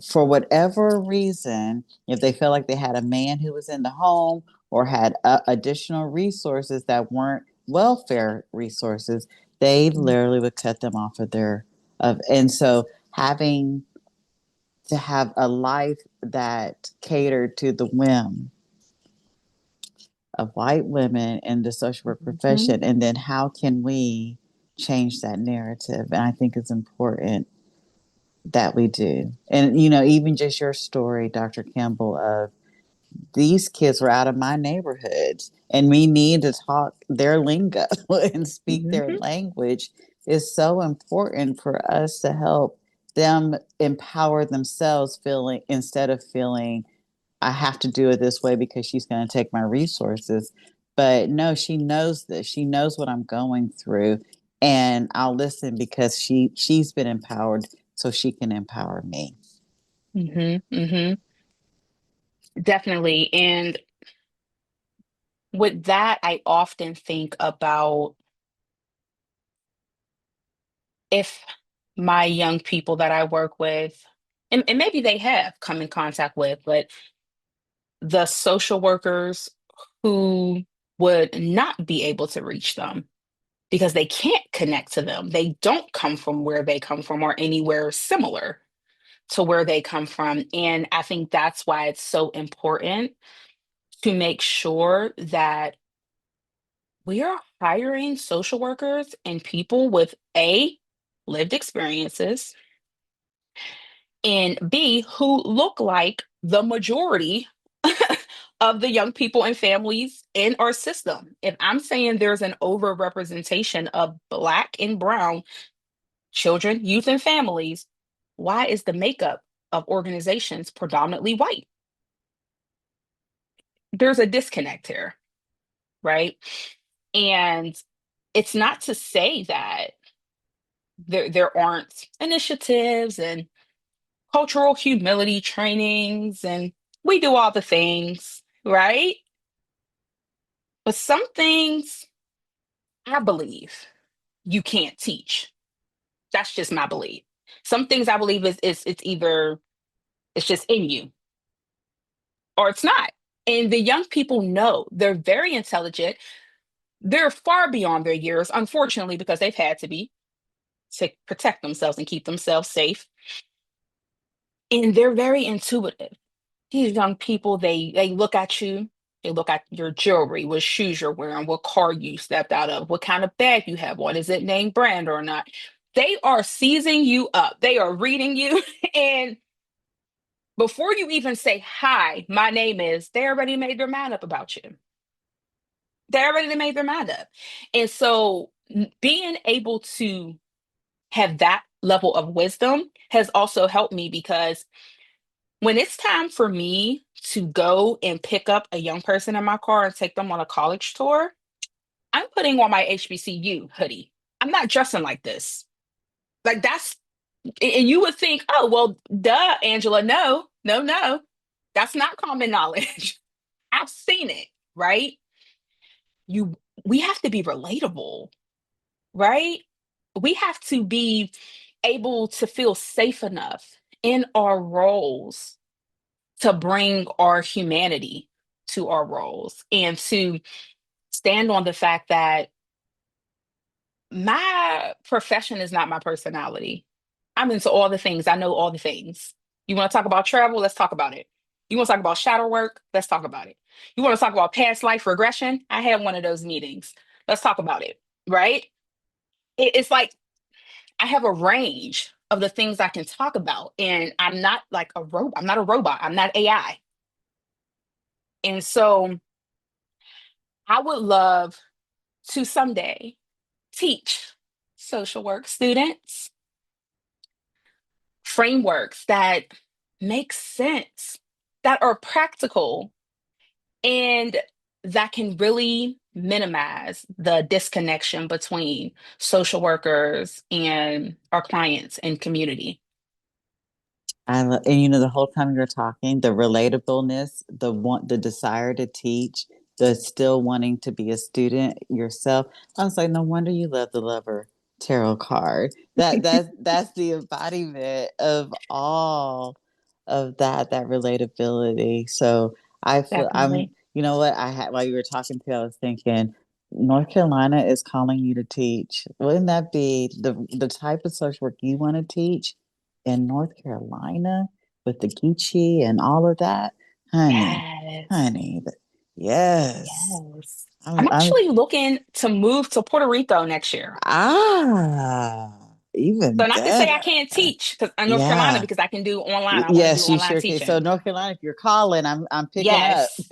for whatever reason, if they felt like they had a man who was in the home or had additional resources that weren't welfare resources, they literally would cut them off of and so having to have a life that catered to the whim of white women in the social work mhm, profession, and then how can we change that narrative? And I think it's important that we do. And even just your story, Dr. Campbell, of these kids were out of my neighborhoods and we need to talk their lingo and speak their mhm, language is so important for us to help them empower themselves, feeling instead of feeling I have to do it this way because she's going to take my resources. But no, she knows this. She knows what I'm going through, and I'll listen because she's been empowered, so she can empower me. mhm, mhm. Definitely. And with that, I often think about if my young people that I work with, and maybe they have come in contact with, but the social workers who would not be able to reach them because they can't connect to them. They don't come from where they come from or anywhere similar to where they come from. And I think that's why it's so important to make sure that we are hiring social workers and people with A, lived experiences, and B, who look like the majority of the young people and families in our system. If I'm saying there's an overrepresentation of Black and Brown children, youth, and families, why is the makeup of organizations predominantly white? there's a disconnect here, right? And it's not to say that there aren't initiatives and cultural humility trainings and we do all the things, right? But some things I believe you can't teach. That's just my belief. Some things I believe is it's either it's just in you or it's not. And the young people know they're very intelligent. They're far beyond their years, unfortunately, because they've had to be to protect themselves and keep themselves safe. And they're very intuitive. These young people, they look at you, they look at your jewelry, what shoes you're wearing, what car you stepped out of, what kind of bag you have on, is it name brand or not? They are seizing you up. They are reading you. And before you even say, hi, my name is, they already made their mind up about you. They already made their mind up. And so being able to have that level of wisdom has also helped me because when it's time for me to go and pick up a young person in my car and take them on a college tour, I'm putting on my HBCU hoodie. I'm not dressing like this. Like that's, and you would think, oh, well, duh, Angela. No, no, no. That's not common knowledge. I've seen it, right? You, we have to be relatable, right? We have to be able to feel safe enough in our roles to bring our humanity to our roles and to stand on the fact that my profession is not my personality. I'm into all the things. I know all the things. You want to talk about travel? Let's talk about it. You want to talk about shadow work? Let's talk about it. You want to talk about past life regression? I had one of those meetings. Let's talk about it. Right? It's like I have a range of the things I can talk about, and I'm not like a robot. I'm not a robot. I'm not AI. And so I would love to someday teach social work students frameworks that make sense, that are practical, and that can really minimize the disconnection between social workers and our clients and community. And the whole time you're talking, the relatableness, the desire to teach, the still wanting to be a student yourself. I was like, no wonder you love the Lover tarot card. That's the embodiment of all of that relatability. So I feel I'm, Definitely. you know what, I had while you were talking to, I was thinking, North Carolina is calling you to teach. Wouldn't that be the type of social work you want to teach in North Carolina with the Geechee and all of that? Honey, Yes. honey, yes. Yes. I'm I'm actually looking to move to Puerto Rico next year. even So not to say I better. can't teach because in North Carolina Yeah. because I can do online. I want to do Yes, you online sure can. So teaching. North Carolina, if you're calling, I'm picking up. Yes,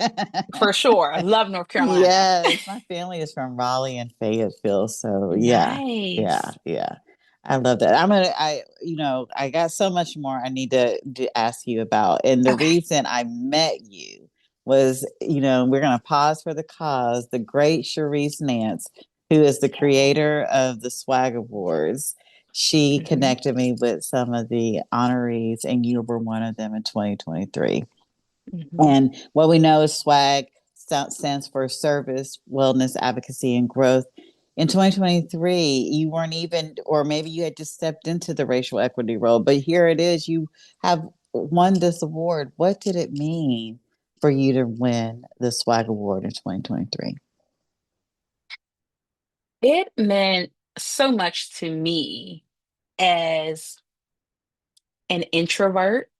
for sure. I love North Carolina. Yes, my family is from Raleigh and Fayetteville, so yeah, yeah, Nice. yeah. I love that. I got so much more I need to ask you about. And the Okay. reason I met you was, we're gonna pause for the cause, the great Cherise Nance, who is the Yeah. creator of the Swag Awards. She Hmm. connected me with some of the honorees, and you were one of them in 2023. Hmm. And what we know is SWAG stands for Service, Wellness, Advocacy, and Growth. In 2023, you weren't even, or maybe you had just stepped into the racial equity role, but here it is. You have won this award. What did it mean for you to win the SWAG Award in 2023? It meant so much to me as an introvert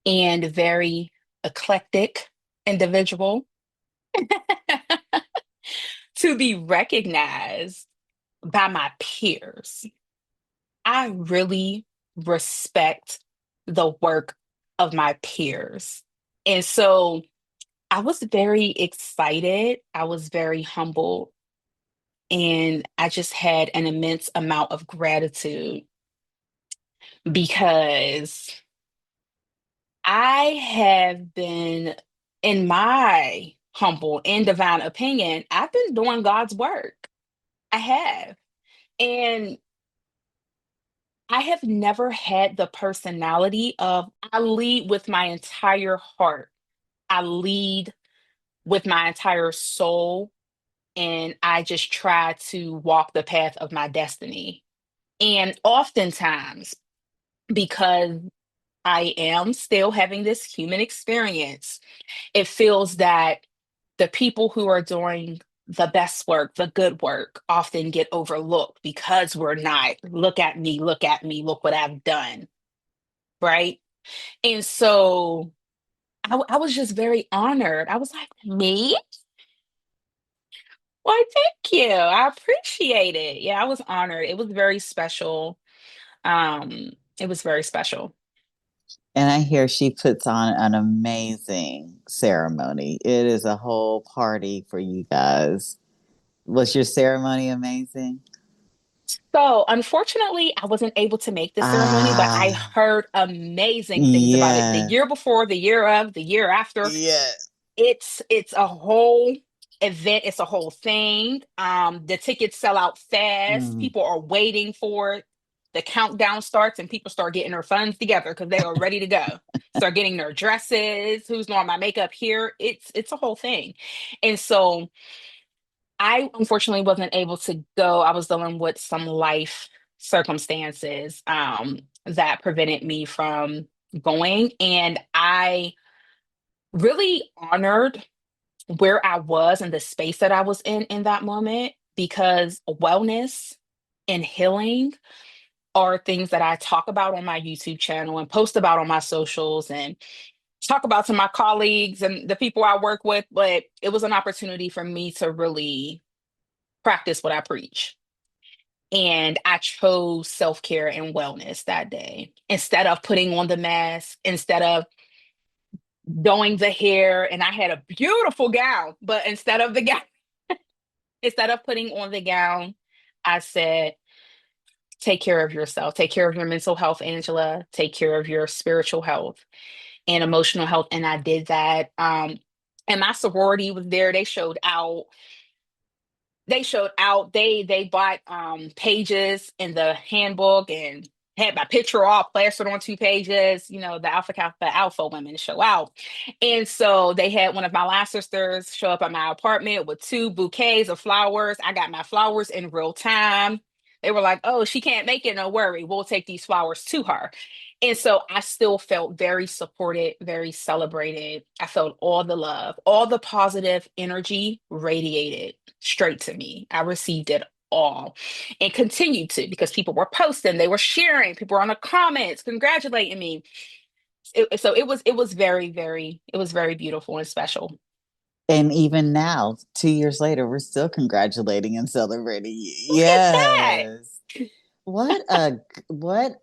and very eclectic individual to be recognized by my peers. I really respect the work of my peers. And so I was very excited. I was very humbled. And I just had an immense amount of gratitude because I have been in my humble and divine opinion, I've been doing God's work. I have. And I have never had the personality of I lead with my entire heart. I lead with my entire soul, and I just try to walk the path of my destiny. And oftentimes, because I am still having this human experience, it feels that the people who are doing the best work, the good work, often get overlooked because we're not, look at me, look what I've done. Right. And so I was just very honored. I was like, me? Why, thank you. I appreciate it. Yeah, I was honored. It was very special. It was very special. And I hear she puts on an amazing ceremony. It is a whole party for you guys. Was your ceremony amazing? So, unfortunately, I wasn't able to make the ceremony, but I Ah, heard amazing things about it. The yeah. year before, the year of, the year after. Yeah. It's a whole event, it's a whole thing. The tickets sell out fast. Mm. People are waiting for it. The countdown starts and people start getting their funds together because they are ready to go. Start getting their dresses, who's doing my makeup here. It's a whole thing. And so I unfortunately wasn't able to go. I was dealing with some life circumstances that prevented me from going. And I really honored where I was and the space that I was in that moment, because wellness and healing are things that I talk about on my YouTube channel and post about on my socials and talk about to my colleagues and the people I work with. But it was an opportunity for me to really practice what I preach. And I chose self care and wellness that day instead of putting on the mask, instead of doing the hair. And I had a beautiful gown, but instead of putting on the gown, I said, take care of yourself, take care of your mental health, Angela, take care of your spiritual health and emotional health. And I did that. And my sorority was there. They bought pages in the handbook and had my picture all plastered on 2 pages, the alpha women show out. And so they had one of my last sisters show up at my apartment with 2 bouquets of flowers. I got my flowers in real time. They were like, oh, she can't make it, no worry, we'll take these flowers to her. And so I still felt very supported, very celebrated. I felt all the love, all the positive energy radiated straight to me. I received it all and continued to, because people were posting, they were sharing, people were on the comments congratulating me. So it was very beautiful and special. And even now, 2 years later, we're still congratulating and celebrating you. Look at that. Yes. What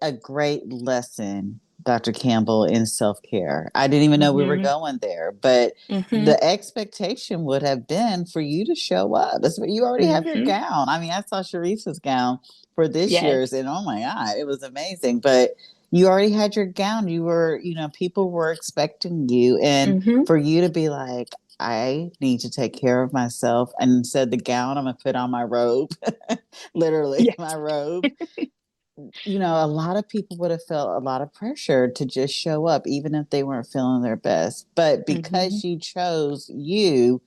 a great lesson, Dr. Campbell, in self-care. I didn't even know we were Hmm. going there, but Hmm. the expectation would have been for you to show up. That's what you already have your Hmm. gown. I mean, I saw Sharice's gown for this year's, Yes. and oh my God, it was amazing. But you already had your gown. You were, people were expecting you, and Hmm. for you to be like, I need to take care of myself. And instead, the gown, I'm gonna put on my robe, literally my Yes. robe. A lot of people would have felt a lot of pressure to just show up, even if they weren't feeling their best. But Hmm. because you chose you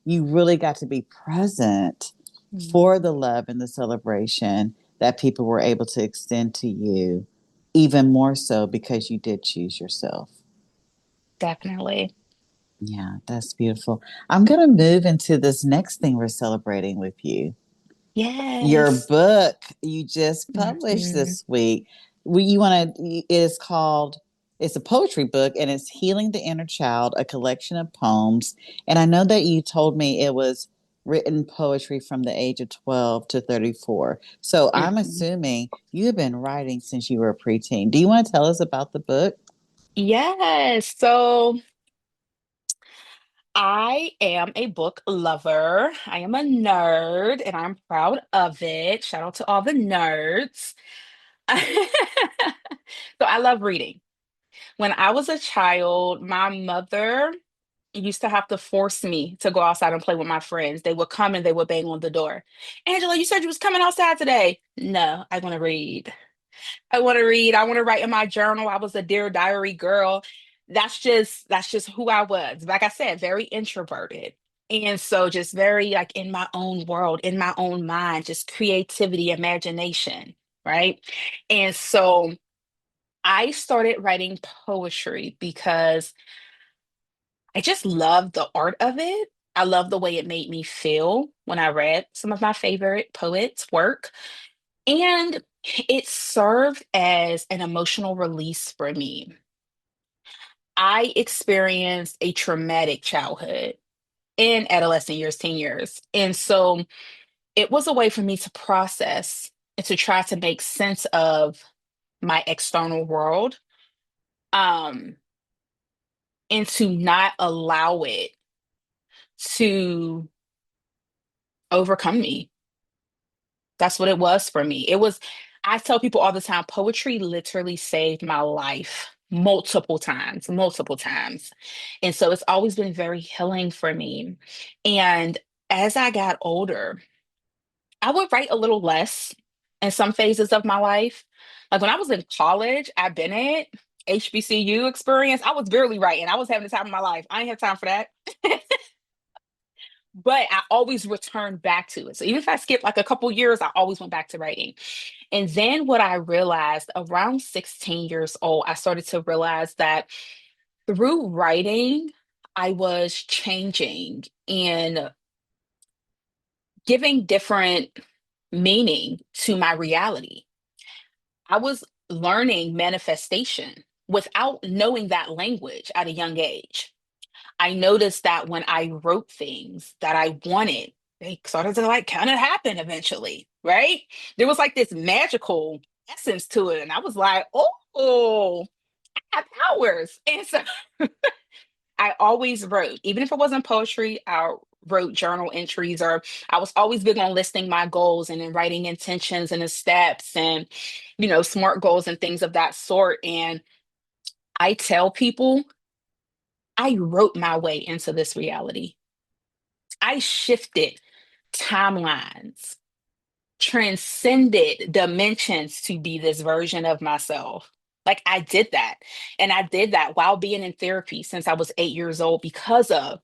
really got to be present Hmm. for the love and the celebration that people were able to extend to you, even more so because you did choose yourself. Definitely. Yeah, that's beautiful. I'm going to move into this next thing we're celebrating with you. Your Yes. book you just published Hmm. this week. You want to? It is called. It's a poetry book, and it's Healing the Inner Child, a collection of poems. And I know that you told me it was written poetry from the age of 12 to 34. So I'm Hmm. assuming you have been writing since you were a preteen. Do you want to tell us about the book? Yes. So I am a book lover. I am a nerd and I'm proud of it. Shout out to all the nerds. So I love reading. When I was a child, my mother used to have to force me to go outside and play with my friends. They would come and they would bang on the door. Angela, you said you was coming outside today. No, I want to read. I want to read. I want to write in my journal. I was a Dear Diary girl. That's just who I was. Like I said, very introverted. And so just very like in my own world, in my own mind, just creativity, imagination, right? And so I started writing poetry because I just love the art of it. I love the way it made me feel when I read some of my favorite poets' work. And it served as an emotional release for me. I experienced a traumatic childhood in adolescent years, teen years. And so it was a way for me to process and to try to make sense of my external world, um, and to not allow it to overcome me. That's what it was for me. I tell people all the time, poetry literally saved my life multiple times, multiple times. And so it's always been very healing for me. And as I got older, I would write a little less in some phases of my life. Like when I was in college at Bennett, HBCU experience, I was barely writing. I was having the time of my life. I ain't have time for that. But I always returned back to it. So even if I skipped like a couple years, I always went back to writing. And then what I realized around 16 years old, I started to realize that through writing, I was changing and giving different meaning to my reality. I was learning manifestation without knowing that language at a young age. I noticed that when I wrote things that I wanted, they started to like kind of happen eventually, right? There was like this magical essence to it. And I was like, oh, I have powers. And so I always wrote, even if it wasn't poetry, I wrote journal entries, or I was always big on listing my goals and then writing intentions and the steps and, SMART goals and things of that sort. And I tell people I wrote my way into this reality. I shifted timelines, transcended dimensions to be this version of myself. Like I did that. And I did that while being in therapy since I was 8 years old because of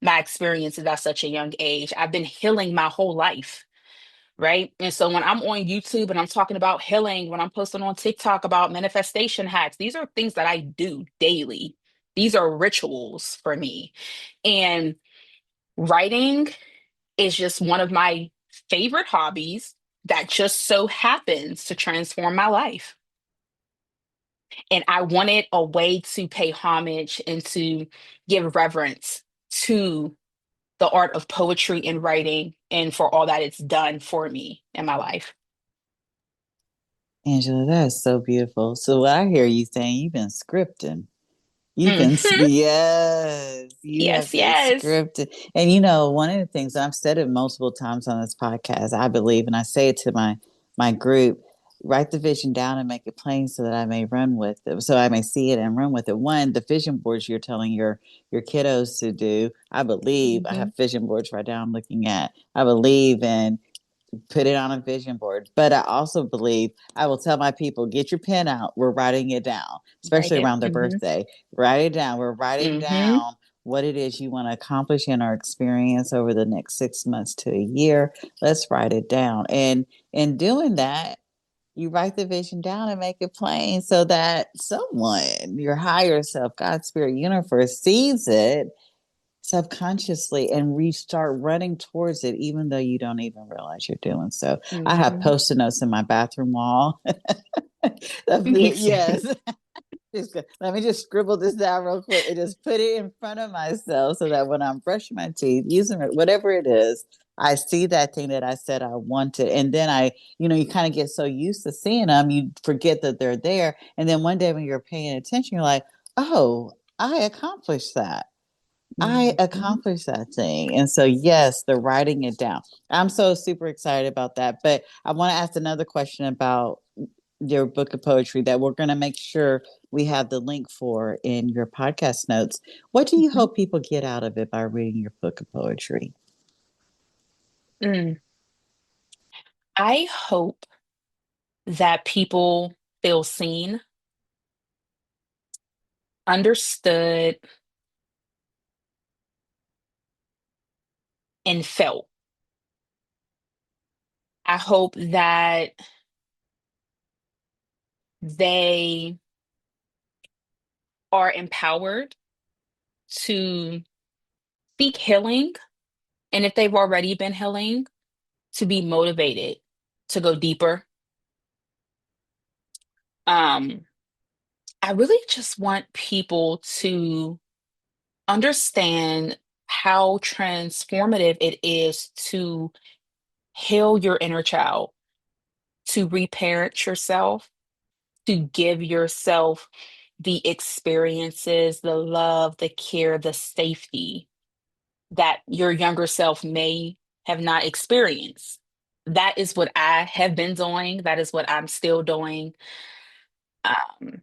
my experiences at such a young age. I've been healing my whole life. Right. And so when I'm on YouTube and I'm talking about healing, when I'm posting on TikTok about manifestation hacks, these are things that I do daily. These are rituals for me. And writing is just one of my favorite hobbies that just so happens to transform my life. And I wanted a way to pay homage and to give reverence to the art of poetry and writing and for all that it's done for me in my life. Angela, that is so beautiful. So what I hear you saying, you've been scripting. Mhm. Yes, you have Yes, been yes. scripted. And one of the things I've said it multiple times on this podcast, I believe, and I say it to my group, write the vision down and make it plain so that I may run with it, so I may see it and run with it. One, the vision boards you're telling your kiddos to do, I believe, I Hmm. have vision boards right now I'm looking at. I believe in put it on a vision board. But I also believe I will tell my people, get your pen out. We're writing it down, Write especially it. around their Hmm. birthday. Write it down. We're writing Hmm. down what it is you want to accomplish in our experience over the next 6 months to a year. Let's write it down. And in doing that, you write the vision down and make it plain so that someone, your higher self, God, Spirit, universe, sees it subconsciously and we start running towards it even though you don't even realize you're doing so. I have Hmm. post-it notes in my bathroom wall. Me too. Yes. Let me just scribble this down real quick and just put it in front of myself so that when I'm brushing my teeth, using it, whatever it is, I see that thing that I said I wanted. And then you kind of get so used to seeing them, you forget that they're there. And then one day when you're paying attention, you're like, oh, I accomplished that. I Hmm. accomplished that thing. And so, yes, the writing it down. I'm so super excited about that. But I want to ask another question about your book of poetry that we're going to make sure we have the link for in your podcast notes. What do you Mhm. hope people get out of it by reading your book of poetry? Mm. I hope that people feel seen, understood, and felt. I hope that they are empowered to seek healing. And if they've already been healing, to be motivated to go deeper. Um, I really just want people to understand how transformative it is to heal your inner child, to reparent yourself, to give yourself the experiences, the love, the care, the safety that your younger self may have not experienced. That is what I have been doing. That is what I'm still doing. Um,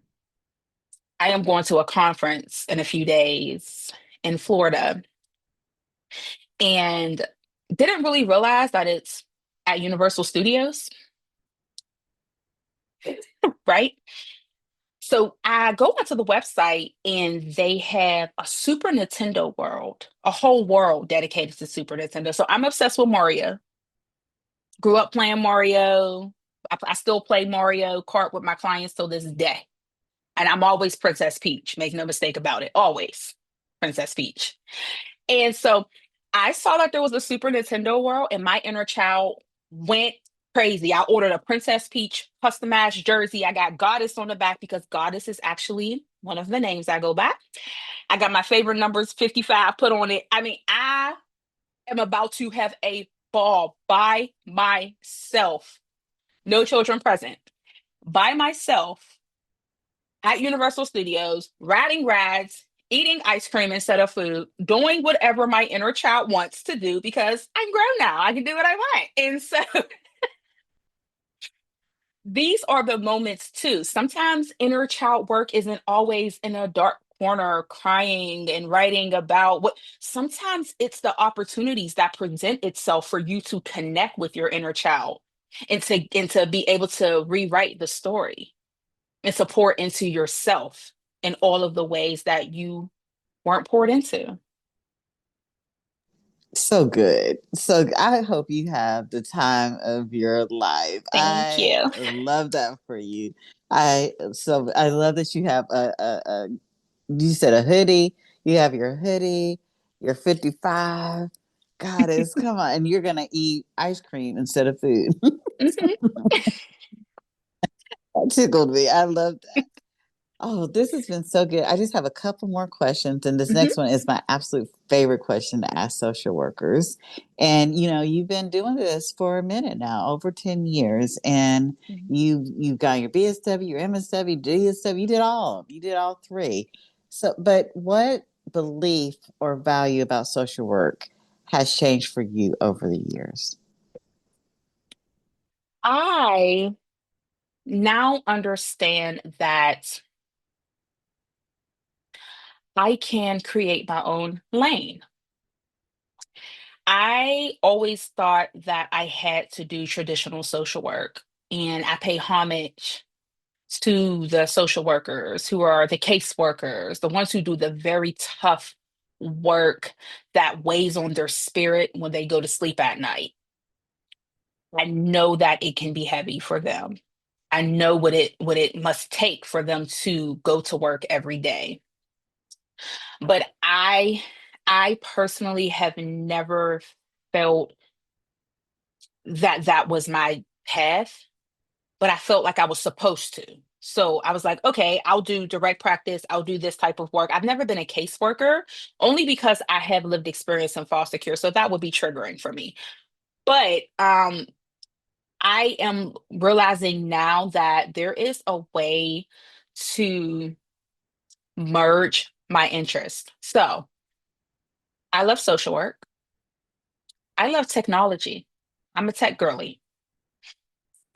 I am going to a conference in a few days in Florida and didn't really realize that it's at Universal Studios, right? So I go onto the website and they have a Super Nintendo world, a whole world dedicated to Super Nintendo. So I'm obsessed with Mario. Grew up playing Mario. I still play Mario Kart with my clients till this day. And I'm always Princess Peach. Make no mistake about it. Always Princess Peach. And so I saw that there was a Super Nintendo world, and my inner child went crazy. I ordered a Princess Peach customized jersey. I got Goddess on the back because Goddess is actually one of the names I go by. I got my favorite numbers, 55, put on it. I mean, I am about to have a ball by myself. No children present. By myself at Universal Studios, riding rides, eating ice cream instead of food, doing whatever my inner child wants to do because I'm grown now. I can do what I want. And so these are the moments too. Sometimes inner child work isn't always in a dark corner crying and writing about what sometimes it's the opportunities that present itself for you to connect with your inner child and to be able to rewrite the story and support into yourself in all of the ways that you weren't poured into. So good. So I hope you have the time of your life. Thank I you. love that for you. I love that you have a you said a hoodie. You have your hoodie. You're 55. Goddess, come on, and you're gonna eat ice cream instead of food. Mhm, That tickled me. I love that. Oh, this has been so good. I just have a couple more questions, and this mhm, next one is my absolute favorite question to ask social workers. And you've been doing this for a minute now, over 10 years, and mhm. you've got your BSW, your MSW, DSW, you did all three. So, but what belief or value about social work has changed for you over the years? I now understand that I can create my own lane. I always thought that I had to do traditional social work, and I pay homage to the social workers who are the caseworkers, the ones who do the very tough work that weighs on their spirit when they go to sleep at night. I know that it can be heavy for them. I know what it must take for them to go to work every day. But I personally have never felt that that was my path, but I felt like I was supposed to. So I was like, okay, I'll do direct practice. I'll do this type of work. I've never been a caseworker, only because I have lived experience in foster care. So that would be triggering for me. But I am realizing now that there is a way to merge my interest. So I love social work. I love technology. I'm a tech girly.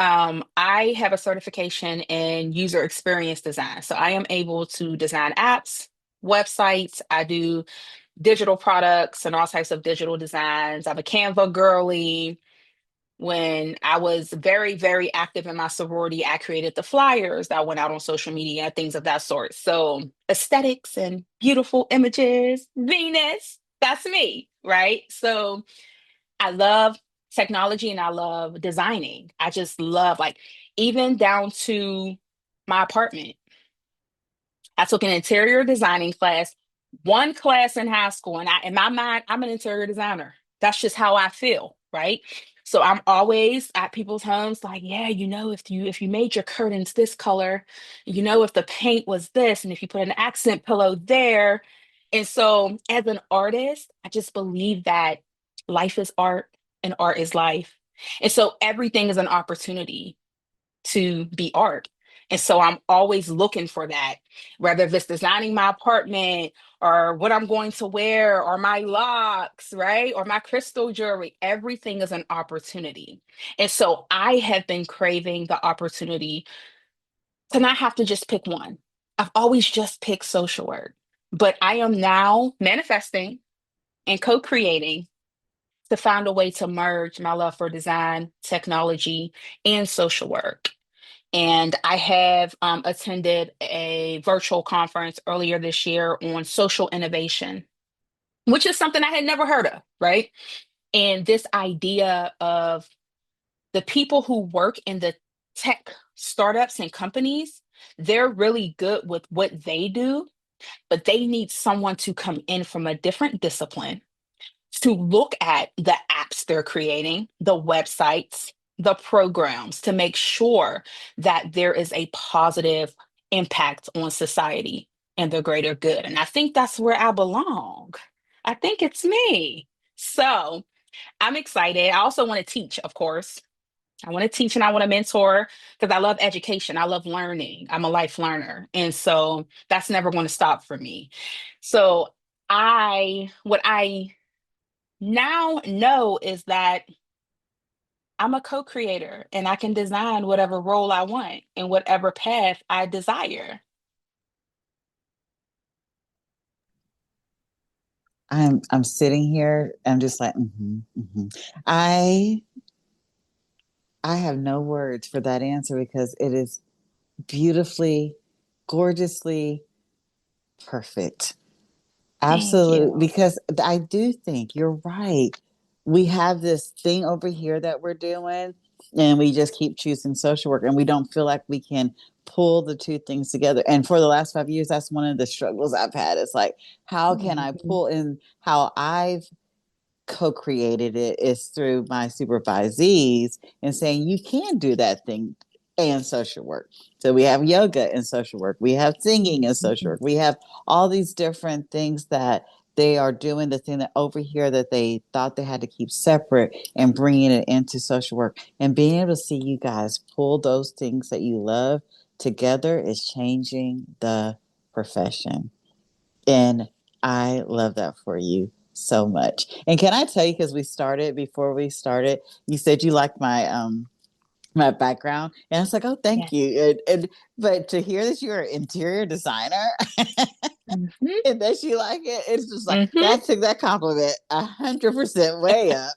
I have a certification in user experience design. So I am able to design apps, websites. I do digital products and all types of digital designs. I'm a Canva girly. When I was very, very active in my sorority, I created the flyers that went out on social media, things of that sort. So aesthetics and beautiful images, Venus, that's me, right? So I love technology and I love designing. I just love, like, even down to my apartment. I took an interior designing class, one class in high school, and in my mind, I'm an interior designer. That's just how I feel, right? So I'm always at people's homes, like, yeah, if you made your curtains this color, if the paint was this, and if you put an accent pillow there. And so as an artist, I just believe that life is art and art is life. And so everything is an opportunity to be art. And so I'm always looking for that, whether if it's designing my apartment or what I'm going to wear or my locks, right? Or my crystal jewelry, everything is an opportunity. And so I have been craving the opportunity to not have to just pick one. I've always just picked social work, but I am now manifesting and co creating to find a way to merge my love for design, technology, and social work. And I have attended a virtual conference earlier this year on social innovation, which is something I had never heard of, right? And this idea of the people who work in the tech startups and companies, they're really good with what they do, but they need someone to come in from a different discipline to look at the apps they're creating, the websites, the programs to make sure that there is a positive impact on society and the greater good. And I think that's where I belong. I think it's me. So I'm excited. I also want to teach, of course. I want to teach and I want to mentor because I love education. I love learning. I'm a life learner. And so that's never going to stop for me. So what I now know is that I'm a co-creator and I can design whatever role I want in whatever path I desire. I'm sitting here. I'm just like, I I have no words for that answer because it is beautifully, gorgeously perfect. Thank Absolutely. you. Because I do think you're right. We have this thing over here that we're doing, and we just keep choosing social work, and we don't feel like we can pull the two things together. And for the last 5 years, that's one of the struggles I've had. It's like, how can I Mhm. pull in how I've co-created it is through my supervisees and saying you can do that thing and social work. So we have yoga and social work. We have singing and social Mhm. work. We have all these different things that they are doing the thing that over here that they thought they had to keep separate and bringing it into social work and being able to see you guys pull those things that you love together is changing the profession. And I love that for you so much. And can I tell you, because before we started, you said you liked my background. And I was like, oh, thank Yes. you. But to hear that you're an interior designer Mhm. and that you like it, it's just like Mhm. that took that compliment 100% way up.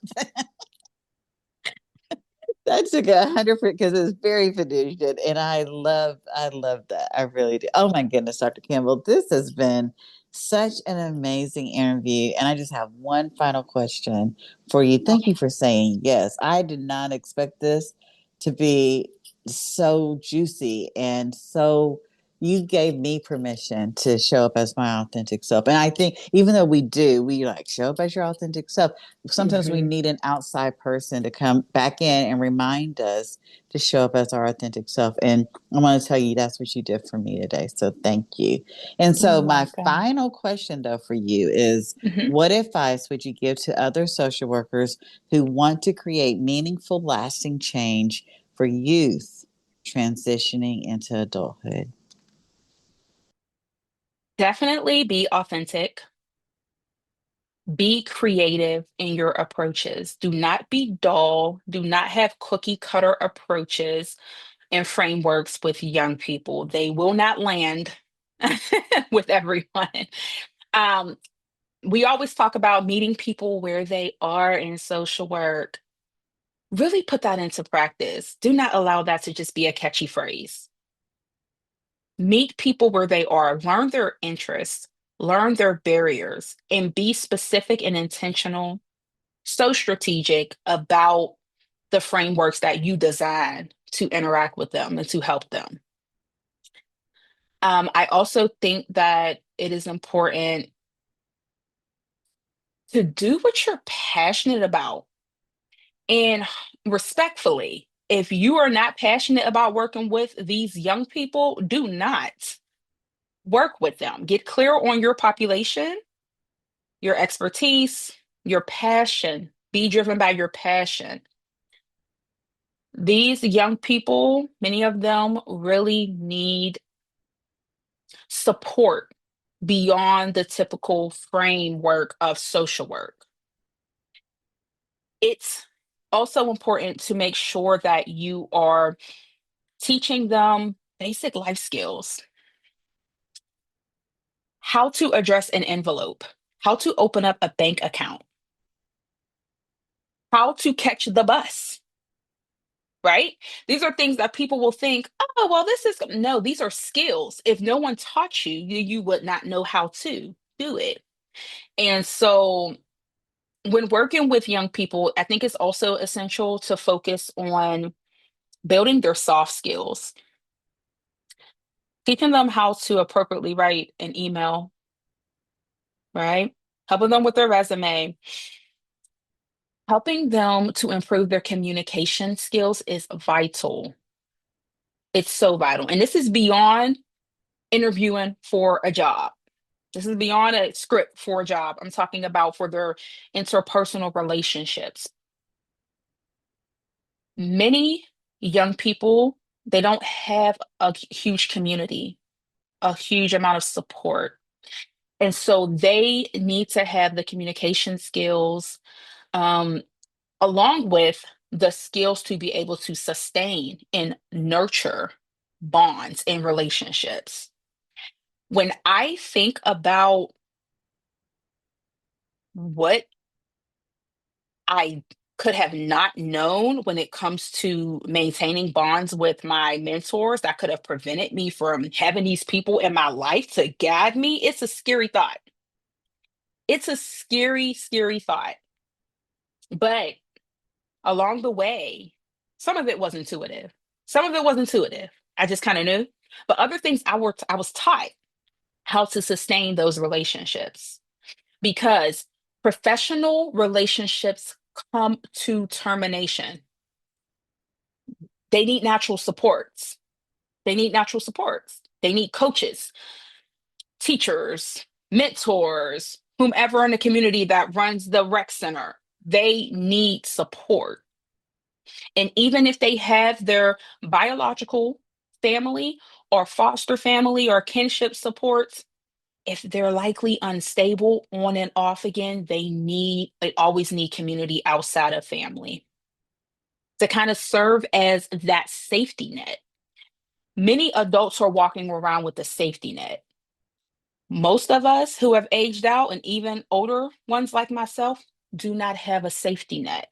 That took 100% because it's very fiducian, and I love that. I really do. Oh my goodness, Dr. Campbell, this has been such an amazing interview, and I just have one final question for you. Thank Okay. you for saying yes. I did not expect this to be so juicy and so. You gave me permission to show up as my authentic self. And I think even though we like show up as your authentic self, sometimes we Mhm. need an outside person to come back in and remind us to show up as our authentic self. And I want to tell you that's what you did for me today. So thank you. And You're so, my welcome. final question, though, for you is Mhm. what advice would you give to other social workers who want to create meaningful, lasting change for youth transitioning into adulthood? Definitely be authentic. Be creative in your approaches. Do not be dull. Do not have cookie cutter approaches and frameworks with young people. They will not land with everyone. Um, we always talk about meeting people where they are in social work. Really put that into practice. Do not allow that to just be a catchy phrase. Meet people where they are, learn their interests, learn their barriers, and be specific and intentional, so strategic about the frameworks that you design to interact with them and to help them. I also think that it is important to do what you're passionate about. And respectfully, if you are not passionate about working with these young people, do not work with them. Get clear on your population, your expertise, your passion. Be driven by your passion. These young people, many of them really need support beyond the typical framework of social work. It's also important to make sure that you are teaching them basic life skills, how to address an envelope, how to open up a bank account, how to catch the bus, right? These are things that people will think, oh, well, this is no, these are skills. If no one taught you, you would not know how to do it. And so when working with young people, I think it's also essential to focus on building their soft skills, teaching them how to appropriately write an email, right? Helping them with their resume, helping them to improve their communication skills is vital. It's so vital. And this is beyond interviewing for a job. This is beyond a script for a job. I'm talking about for their interpersonal relationships. Many young people, they don't have a huge community, a huge amount of support. And so they need to have the communication skills, um, along with the skills to be able to sustain and nurture bonds and relationships. When I think about what I could have not known when it comes to maintaining bonds with my mentors that could have prevented me from having these people in my life to guide me, it's a scary thought. It's a scary, scary thought. But along the way, some of it was intuitive. Some of it was intuitive. I just kind of knew. But other things I was taught how to sustain those relationships because professional relationships come to termination. They need natural supports. They need natural supports. They need coaches, teachers, mentors, whomever in the community that runs the rec center. They need support. And even if they have their biological family or foster family or kinship supports, if they're likely unstable on and off again, they always need community outside of family to kind of serve as that safety net. Many adults are walking around with a safety net. Most of us who have aged out, and even older ones like myself, do not have a safety net.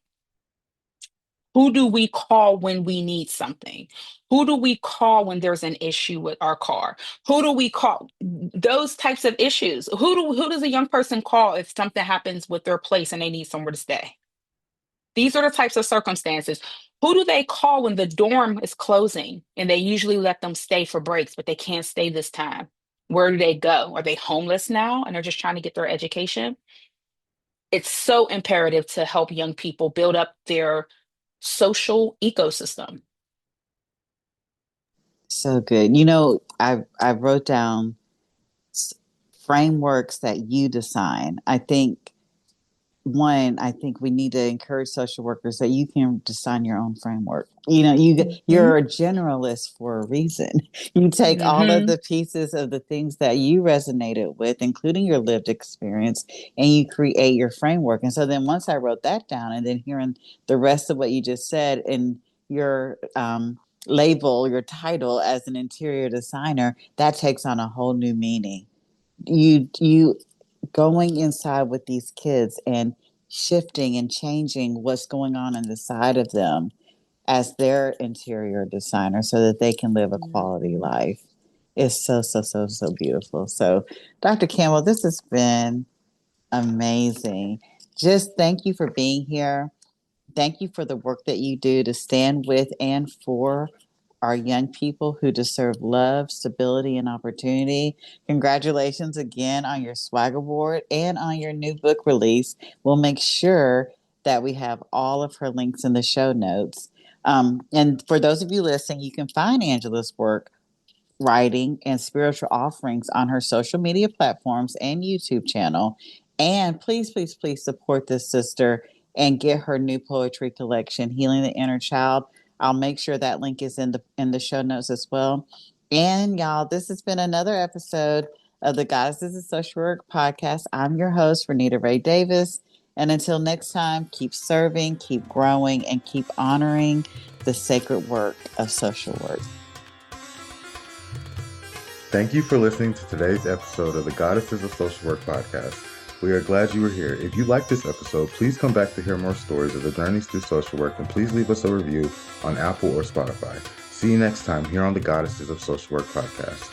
Who do we call when we need something? Who do we call when there's an issue with our car? Who do we call? Those types of issues. Who does a young person call if something happens with their place and they need somewhere to stay? These are the types of circumstances. Who do they call when the dorm is closing and they usually let them stay for breaks, but they can't stay this time? Where do they go? Are they homeless now and they're just trying to get their education? It's so imperative to help young people build up their social ecosystem. So good. I wrote down frameworks that you design. I think one, I think we need to encourage social workers that you can design your own framework. Mhm. You're a generalist for a reason. You take all of Mhm. the pieces of the things that you resonated with, including your lived experience, and you create your framework. And so then once I wrote that down, and then hearing the rest of what you just said, and your label, your title as an interior designer, that takes on a whole new meaning. You going inside with these kids and shifting and changing what's going on inside of them as their interior designer so that they can live a quality Mhm. life is so beautiful. So, Dr. Campbell, this has been amazing. Just thank you for being here. Thank you for the work that you do to stand with and for our young people who deserve love, stability, and opportunity. Congratulations again on your swag award and on your new book release. We'll make sure that we have all of her links in the show notes. And for those of you listening, you can find Angela's work, writing, and spiritual offerings on her social media platforms and YouTube channel. And please support this sister and get her new poetry collection, Healing the Inner Child. I'll make sure that link is in the show notes as well. And y'all, this has been another episode of the Goddesses of Social Work podcast. I'm your host, Renita Ray Davis. And until next time, keep serving, keep growing, and keep honoring the sacred work of social work. Thank you for listening to today's episode of the Goddesses of Social Work podcast. We are glad you were here. If you liked this episode, please come back to hear more stories of the journeys through social work, and please leave us a review on Apple or Spotify. See you next time here on the Goddesses of Social Work podcast.